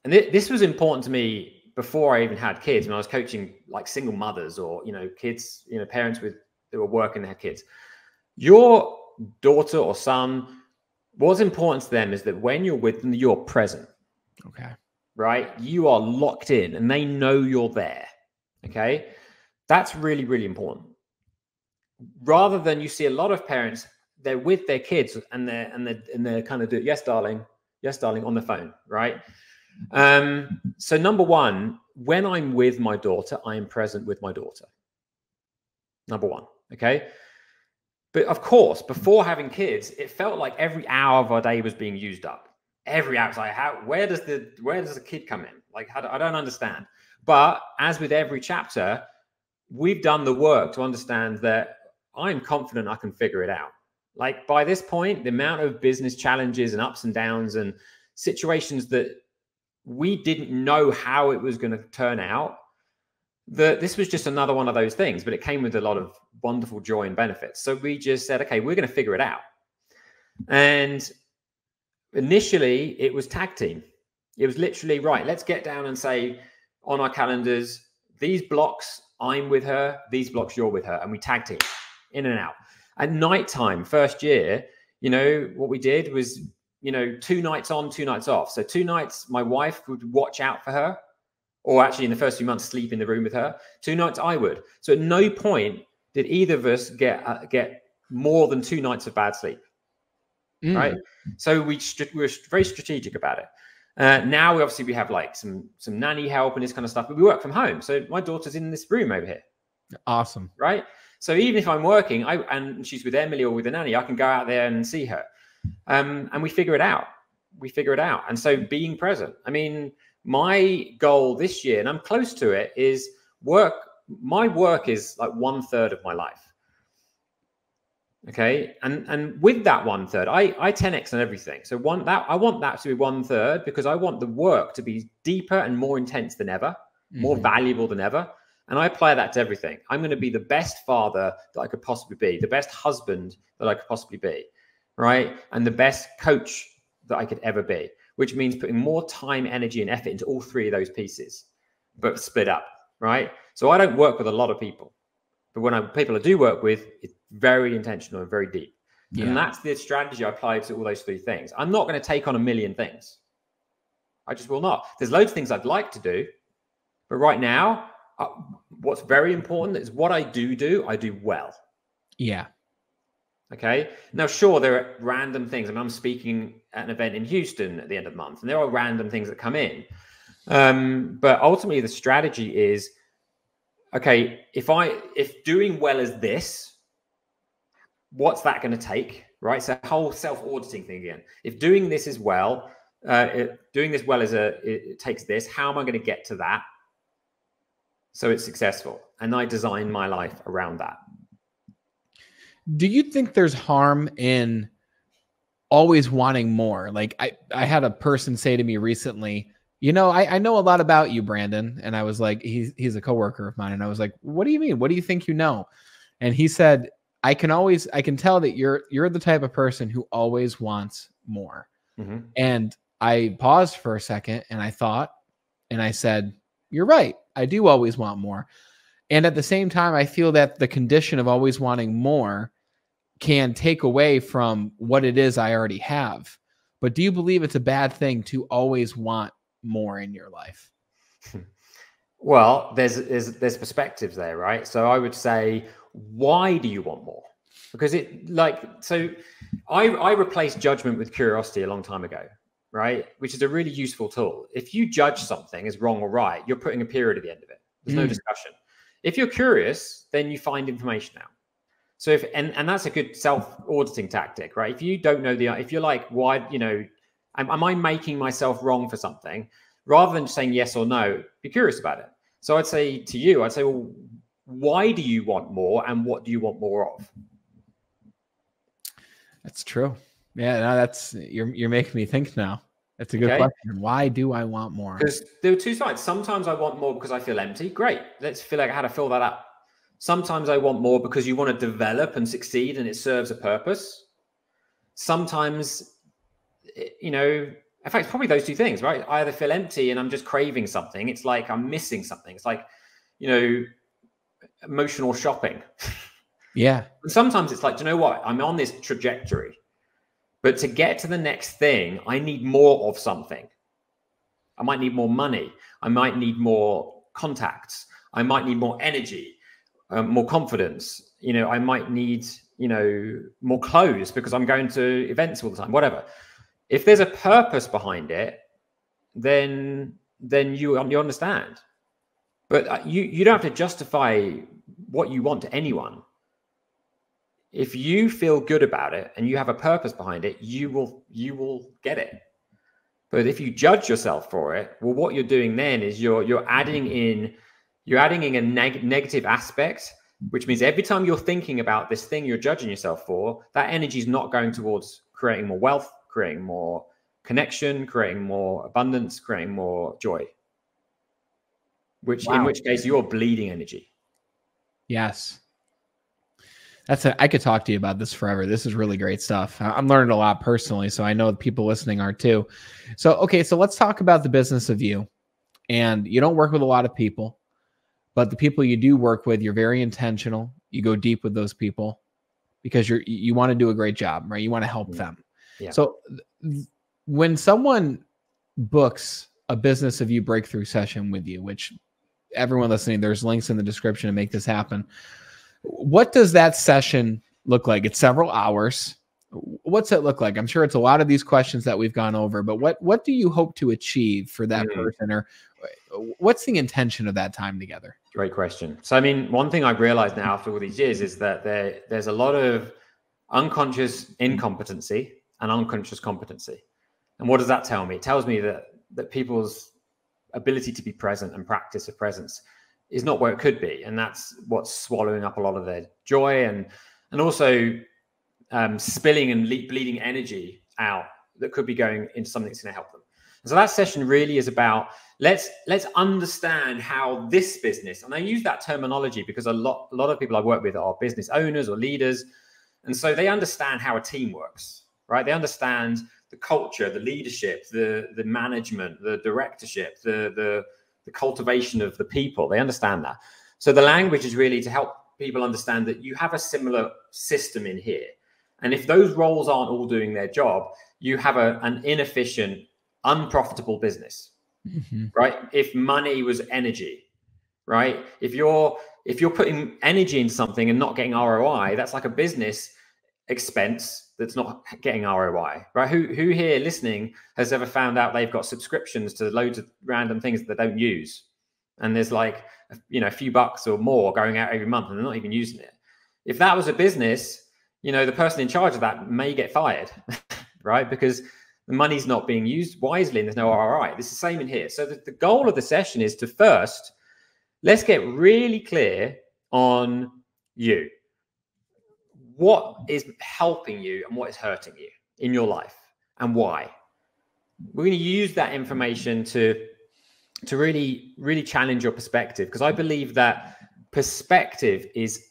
and this was important to me before I even had kids, when I was coaching like single mothers or, kids, parents that were working their kids. Your daughter or son, what's important to them is that when you're with them, you're present. Okay. Right? You are locked in and they know you're there. Okay. That's really, really important. Rather than, you see a lot of parents, they're with their kids and they're kind of doing, yes, darling, on the phone. Right. So number one, when I'm with my daughter, I am present with my daughter. Number one. Okay. But of course, before having kids, it felt like every hour of our day was being used up. Every hour. It's like, where does the kid come in? Like, I don't understand. But as with every chapter, we've done the work to understand that I'm confident I can figure it out. Like by this point, the amount of business challenges and ups and downs and situations that we didn't know how it was going to turn out, that this was just another one of those things, but it came with a lot of wonderful joy and benefits. So we just said, okay, we're going to figure it out. And initially it was tag team. It was literally, right, let's get down and say on our calendars, these blocks, I'm with her, these blocks, you're with her. And we tag team in and out. At nighttime, first year, what we did was, 2 nights on, 2 nights off. So 2 nights, my wife would watch out for her, or actually in the first few months, sleep in the room with her. 2 nights I would. So at no point did either of us get more than 2 nights of bad sleep. Right. So we were very strategic about it. Now we have like some nanny help and this kind of stuff, but we work from home. So my daughter's in this room over here. Awesome. Right. So even if I'm working and she's with Emily or with a nanny, I can go out there and see her. And we figure it out. And so being present. I mean, my goal this year, and I'm close to it, is work. My work is like 1/3 of my life. Okay. And with that 1/3, I 10x on everything. So I want that to be 1/3 because I want the work to be deeper and more intense than ever, more valuable than ever. And I apply that to everything. I'm going to be the best father that I could possibly be, the best husband that I could possibly be, right? And the best coach that I could ever be, which means putting more time, energy, and effort into all 3 of those pieces, but split up, right? So I don't work with a lot of people, but when people I do work with, it's very intentional and very deep. Yeah. And that's the strategy I apply to all those 3 things. I'm not going to take on a million things. I just will not. There's loads of things I'd like to do, but right now, what's very important is what I do well. Yeah. Okay. Now, sure, there are random things. I mean, I'm speaking at an event in Houston at the end of the month, and there are random things that come in. But ultimately, the strategy is, okay, if doing well is this, what's that going to take, right? So whole self-auditing thing again. If doing this is well, doing this well it takes this, how am I going to get to that so it's successful? And I design my life around that. Do you think there's harm in always wanting more? Like I had a person say to me recently, you know, I know a lot about you, Brandon. And I was like, he's a coworker of mine. And I was like, what do you mean? What do you think you know? And he said, I can tell that you're the type of person who always wants more. Mm-hmm. And I paused for a second and I thought, and I said, you're right. I do always want more. And at the same time, I feel that the condition of always wanting more can take away from what it is I already have. But do you believe it's a bad thing to always want more in your life? Well, there's perspectives there, right? So I would say, why do you want more? Because I replaced judgment with curiosity a long time ago, right? Which is a really useful tool. If you judge something as wrong or right, you're putting a period at the end of it. There's no discussion. If you're curious, then you find information out. So and that's a good self-auditing tactic, right? If you don't know if you're like, why, you know, am I making myself wrong for something? Rather than saying yes or no, be curious about it. So I'd say, well, why do you want more and what do you want more of? That's true. Yeah, no, you're making me think now. That's a good question. Why do I want more? Because there are two sides. Sometimes I want more because I feel empty. Great. Let's feel like how to fill that up. Sometimes I want more because you want to develop and succeed and it serves a purpose. Sometimes, you know, in fact, it's probably those two things, right? I either feel empty and I'm just craving something. It's like I'm missing something. It's like, you know, emotional shopping. Yeah. And sometimes it's like, do you know what? I'm on this trajectory, but to get to the next thing, I need more of something. I might need more money. I might need more contacts. I might need more energy. More confidence, you know, I might need, you know, more clothes because I'm going to events all the time, whatever. If there's a purpose behind it, then you understand. But you don't have to justify what you want to anyone. If you feel good about it and you have a purpose behind it, you will get it. But if you judge yourself for it, well, what you're doing then is you're adding in a negative aspect, which means every time you're thinking about this thing you're judging yourself for, that energy is not going towards creating more wealth, creating more connection, creating more abundance, creating more joy. In which case you're bleeding energy. Yes. I could talk to you about this forever. This is really great stuff. I'm learning a lot personally, so I know the people listening are too. So let's talk about the business of you. And you don't work with a lot of people. But the people you do work with, you're very intentional. You go deep with those people because you want to do a great job, right? You want to help them. Yeah. So when someone books a business of you breakthrough session with you, which everyone listening, there's links in the description to make this happen. What does that session look like? It's several hours. What's it look like? I'm sure it's a lot of these questions that we've gone over, but what do you hope to achieve for that person, or what's the intention of that time together? Great question. So, I mean, one thing I've realized now after all these years is that there's a lot of unconscious incompetency and unconscious competency. And what does that tell me? It tells me that people's ability to be present and practice of presence is not where it could be. And that's what's swallowing up a lot of their joy and also spilling and bleeding energy out that could be going into something that's going to help them. And so that session really is about let's understand how this business, and I use that terminology because a lot of people I work with are business owners or leaders, and so they understand how a team works, right? They understand the culture, the leadership, the management, the directorship, the cultivation of the people. They understand that. So the language is really to help people understand that you have a similar system in here. And if those roles aren't all doing their job, you have an inefficient, unprofitable business, right? If money was energy, right? If you're putting energy into something and not getting ROI, that's like a business expense that's not getting ROI, right? Who here listening has ever found out they've got subscriptions to loads of random things that they don't use, and there's like, you know, a few bucks or more going out every month and they're not even using it? If that was a business, you know, the person in charge of that may get fired, right? Because the money's not being used wisely and there's no ROI. This is the same in here. So the goal of the session is to first, let's get really clear on you. What is helping you and what is hurting you in your life and why? We're going to use that information to really challenge your perspective, because I believe that perspective is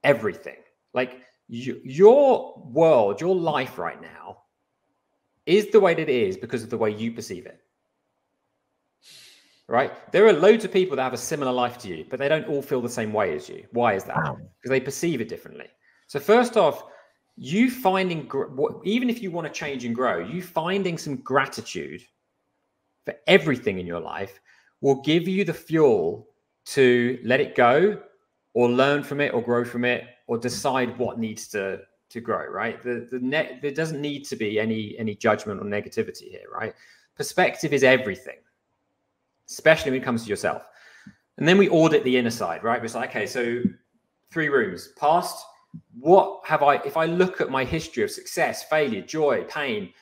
everything. Like your world, your life right now is the way that it is because of the way you perceive it. Right? There are loads of people that have a similar life to you, but they don't all feel the same way as you. Why is that? Because they perceive it differently. So first off, you finding, even if you want to change and grow, you finding some gratitude for everything in your life will give you the fuel to let it go or learn from it or grow from it or decide what needs to grow, right? There doesn't need to be any judgment or negativity here, right? Perspective is everything, especially when it comes to yourself. And then we audit the inner side, right? It's like, okay, so 3 rooms, past, what have I, if I look at my history of success, failure, joy, pain,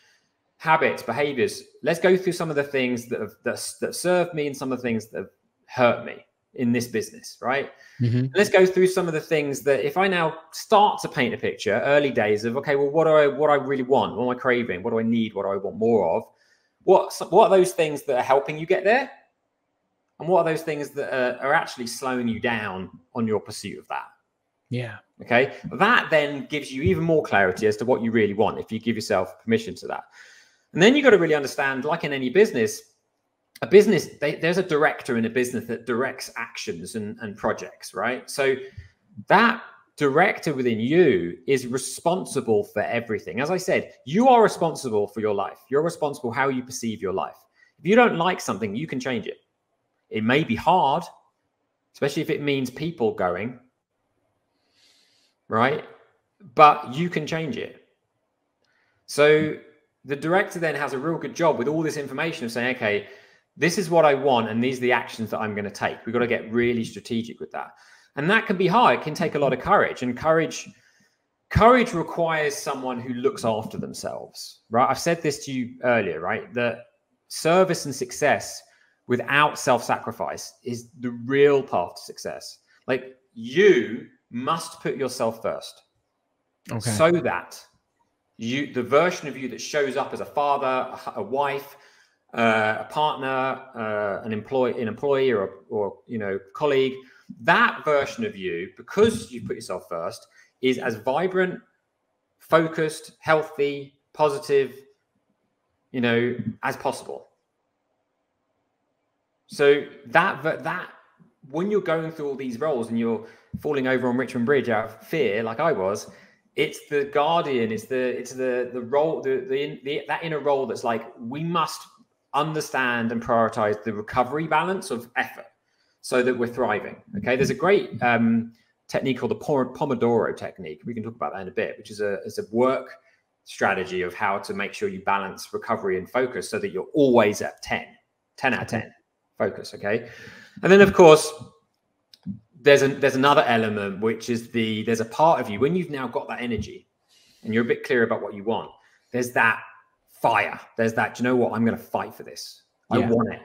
habits, behaviors, let's go through some of the things that served me and some of the things that have hurt me in this business, right? Mm-hmm. Let's go through some of the things that if I now start to paint a picture, early days of, okay, well, what do I really want? What am I craving? What do I need? What do I want more of? What are those things that are helping you get there? And what are those things that are actually slowing you down on your pursuit of that? Yeah. Okay. That then gives you even more clarity as to what you really want if you give yourself permission to that. And then you got to really understand, like in any business, there's a director in a business that directs actions and projects, right? So that director within you is responsible for everything. As I said, you are responsible for your life. You're responsible how you perceive your life. If you don't like something, you can change it. It may be hard, especially if it means people going, right? But you can change it. So the director then has a real good job with all this information of saying, okay, this is what I want, and these are the actions that I'm going to take. We've got to get really strategic with that. And that can be hard. It can take a lot of courage. And courage requires someone who looks after themselves, right? I've said this to you earlier, right? That service and success without self-sacrifice is the real path to success. Like, you must put yourself first. Okay. So that the version of you that shows up as a father, a wife, a partner, an employee or colleague, that version of you, because you put yourself first, is as vibrant, focused, healthy, positive, as possible. So that when you're going through all these roles and you're falling over on Richmond Bridge out of fear, like I was, it's the guardian, it's the role, that inner role that's like, we must understand and prioritize the recovery balance of effort so that we're thriving. Okay, there's a great technique called the Pomodoro technique. We can talk about that in a bit, which is a work strategy of how to make sure you balance recovery and focus so that you're always at 10 out of 10 focus. Okay, and then of course there's another element, which is there's a part of you when you've now got that energy and you're a bit clear about what you want. There's that fire. There's that, do you know what? I'm going to fight for this. I want it.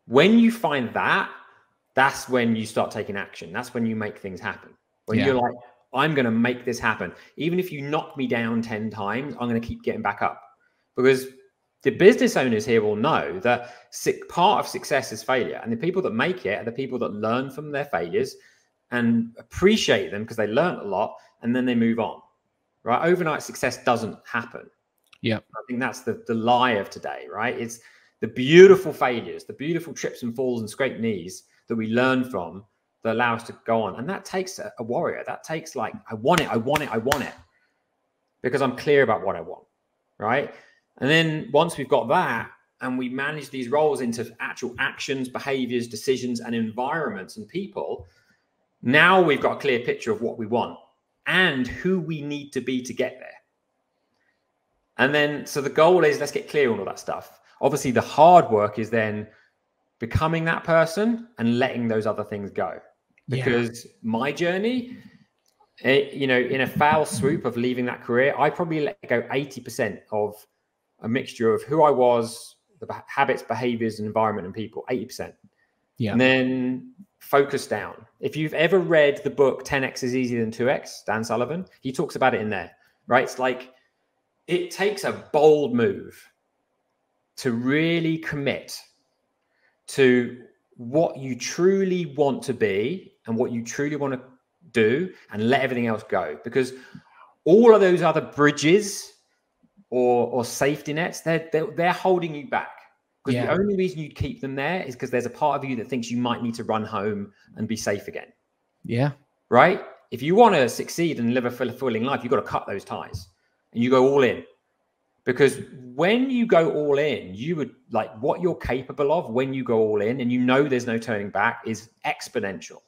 When you find that, that's when you start taking action. That's when you make things happen. When you're like, I'm going to make this happen. Even if you knock me down 10 times, I'm going to keep getting back up. Because the business owners here will know that part of success is failure. And the people that make it are the people that learn from their failures and appreciate them because they learned a lot, and then they move on. Right? Overnight success doesn't happen. Yeah, I think that's the lie of today, right? It's the beautiful failures, the beautiful trips and falls and scraped knees that we learn from that allow us to go on. And that takes a warrior. That takes like, I want it. Because I'm clear about what I want, right? And then once we've got that and we manage these roles into actual actions, behaviors, decisions, and environments and people, now we've got a clear picture of what we want and who we need to be to get there. And then, so the goal is, let's get clear on all that stuff. Obviously, the hard work is then becoming that person and letting those other things go. Because my journey, you know, in a foul swoop of leaving that career, I probably let go 80% of a mixture of who I was, the habits, behaviors, and environment and people, 80%. Yeah. And then focus down. If you've ever read the book 10X is easier than 2X, Dan Sullivan, he talks about it in there, right? It's like, it takes a bold move to really commit to what you truly want to be and what you truly want to do, and let everything else go. Because all of those other bridges or safety nets, they're holding you back. Because the only reason you keep them there is because there's a part of you that thinks you might need to run home and be safe again. Yeah. Right? If you want to succeed and live a fulfilling life, you've got to cut those ties and you go all in. Because when you go all in, you would like what you're capable of when you go all in, and you know there's no turning back, is exponential.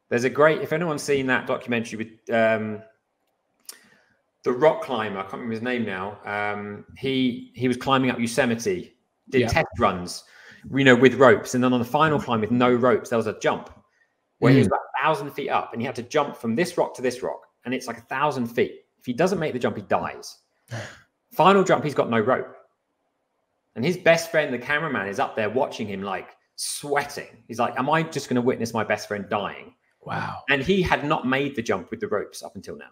There's a great, if anyone's seen that documentary with the rock climber, I can't remember his name now. He was climbing up Yosemite, did test runs, you know, with ropes. And then on the final climb with no ropes, there was a jump where he was about 1,000 feet up and he had to jump from this rock to this rock. And it's like 1,000 feet. If he doesn't make the jump, he dies. Final jump, he's got no rope. And his best friend, the cameraman, is up there watching him like sweating. He's like, am I just going to witness my best friend dying? Wow. And he had not made the jump with the ropes up until now.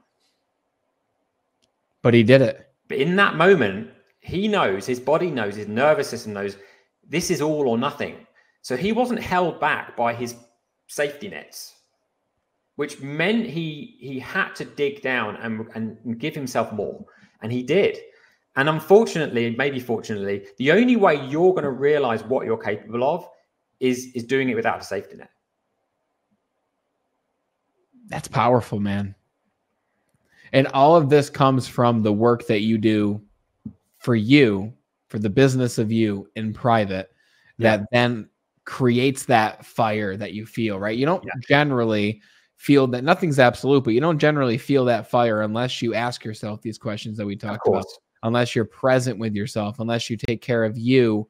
But he did it. But in that moment, he knows, his body knows, his nervous system knows, this is all or nothing. So he wasn't held back by his safety nets, which meant he had to dig down and give himself more. And he did. And unfortunately, maybe fortunately, the only way you're going to realize what you're capable of is doing it without a safety net. That's powerful, man. And all of this comes from the work that you do for you, for the business of you in private, that then creates that fire that you feel, right? You don't generally feel that, nothing's absolute, but you don't generally feel that fire unless you ask yourself these questions that we talked about, unless you're present with yourself, unless you take care of you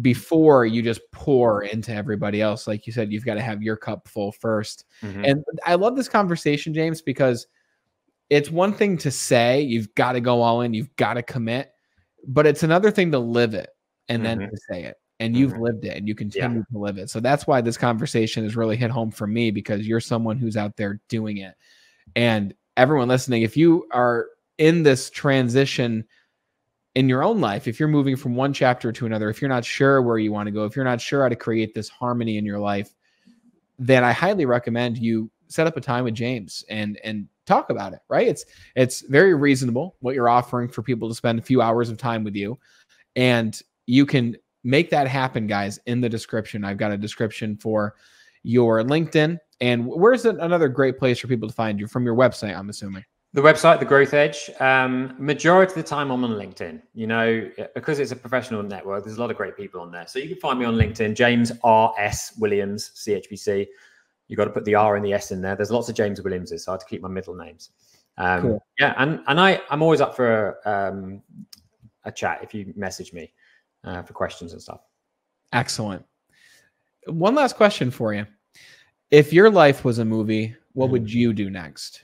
before you just pour into everybody else. Like you said, you've got to have your cup full first. And I love this conversation, James, because it's one thing to say you've got to go all in, you've got to commit, but it's another thing to live it and then to say it. And you've lived it and you continue to live it. So that's why this conversation has really hit home for me, because you're someone who's out there doing it. And everyone listening, if you are in this transition in your own life, if you're moving from one chapter to another, if you're not sure where you want to go, if you're not sure how to create this harmony in your life, then I highly recommend you set up a time with James and talk about it, right? It's very reasonable what you're offering for people to spend a few hours of time with you. And you can make that happen, guys, in the description. I've got a description for your LinkedIn. And where's another great place for people to find you? From your website, I'm assuming. The website, The Growth Edge. Majority of the time I'm on LinkedIn, you know, because it's a professional network. There's a lot of great people on there. So you can find me on LinkedIn, James R.S. Williams, CHBC. You got to put the R and the S in there. There's lots of James Williamses, so I have to keep my middle names. Cool. Yeah, and I'm always up for a chat if you message me for questions and stuff. Excellent. One last question for you. If your life was a movie, what would you do next?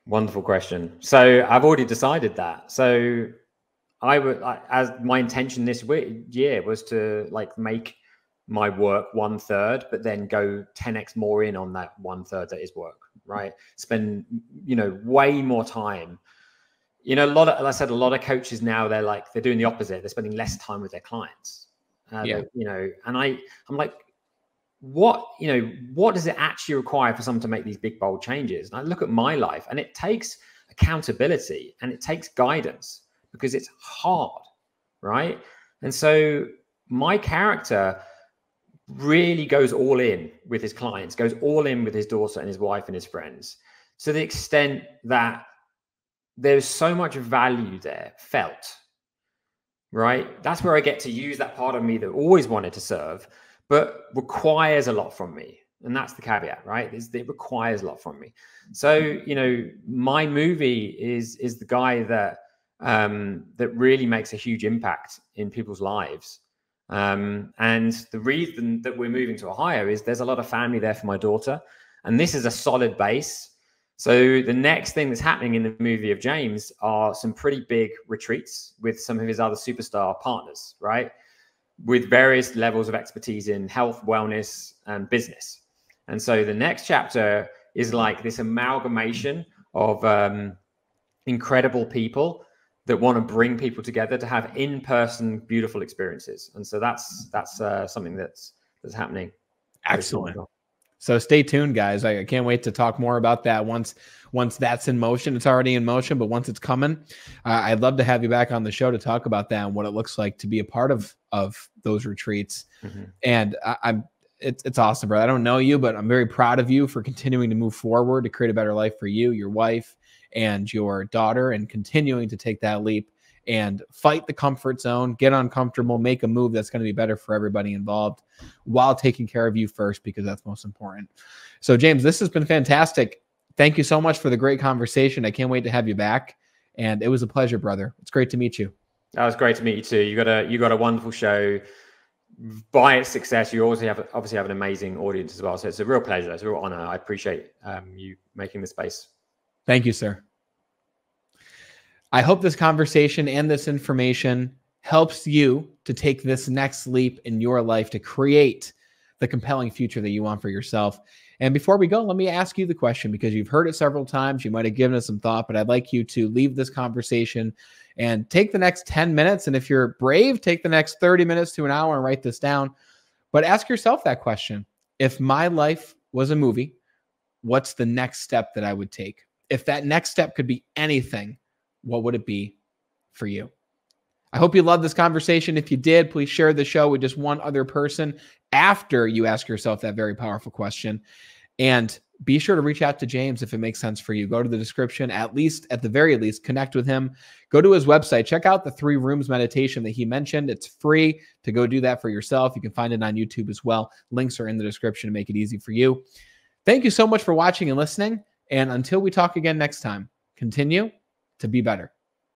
Wonderful question. So I've already decided that. So I would, as my intention this year was to like make my work 1/3, but then go 10x more in on that 1/3 that is work, right? Spend, you know, way more time. You know, like I said, a lot of coaches now, they're doing the opposite. They're spending less time with their clients. You know, and I'm like, what does it actually require for someone to make these big, bold changes? And I look at my life, and it takes accountability and it takes guidance because it's hard, right? And so my character really goes all in with his clients, goes all in with his daughter and his wife and his friends, to the extent that there's so much value there felt, right? That's where I get to use that part of me that always wanted to serve, but requires a lot from me. And that's the caveat, right? It requires a lot from me. So, you know, my movie is the guy that that really makes a huge impact in people's lives. And the reason that we're moving to Ohio is there's a lot of family there for my daughter. And this is a solid base. So the next thing that's happening in the movie of James are some pretty big retreats with some of his other superstar partners, right? With various levels of expertise in health, wellness, and business. And so the next chapter is like this amalgamation of incredible people that want to bring people together to have in-person beautiful experiences. And so that's something that's happening. Excellent. So stay tuned, guys. I can't wait to talk more about that once that's in motion. It's already in motion, but once it's coming, I'd love to have you back on the show to talk about that and what it looks like to be a part of those retreats. Mm-hmm. And it's awesome, bro. I don't know you, but I'm very proud of you for continuing to move forward to create a better life for you, your wife, and your daughter, and continuing to take that leap and fight the comfort zone, get uncomfortable, make a move that's going to be better for everybody involved while taking care of you first, because that's most important. So James, this has been fantastic. Thank you so much for the great conversation. I can't wait to have you back. And it was a pleasure, brother. It's great to meet you. That was great to meet you too. You got a wonderful show. By its success, you obviously have an amazing audience as well. So it's a real pleasure. It's a real honor. I appreciate you making the space. Thank you, sir. I hope this conversation and this information helps you to take this next leap in your life to create the compelling future that you want for yourself. And before we go, let me ask you the question, because you've heard it several times. You might have given it some thought, but I'd like you to leave this conversation and take the next 10 minutes. And if you're brave, take the next 30 minutes to an hour and write this down. But ask yourself that question. If my life was a movie, what's the next step that I would take? If that next step could be anything, what would it be for you? I hope you loved this conversation. If you did, please share the show with just one other person after you ask yourself that very powerful question. And be sure to reach out to James if it makes sense for you. Go to the description, at the very least, connect with him. Go to his website. Check out the 3 rooms meditation that he mentioned. It's free to go do that for yourself. You can find it on YouTube as well. Links are in the description to make it easy for you. Thank you so much for watching and listening. And until we talk again next time, continue to be better.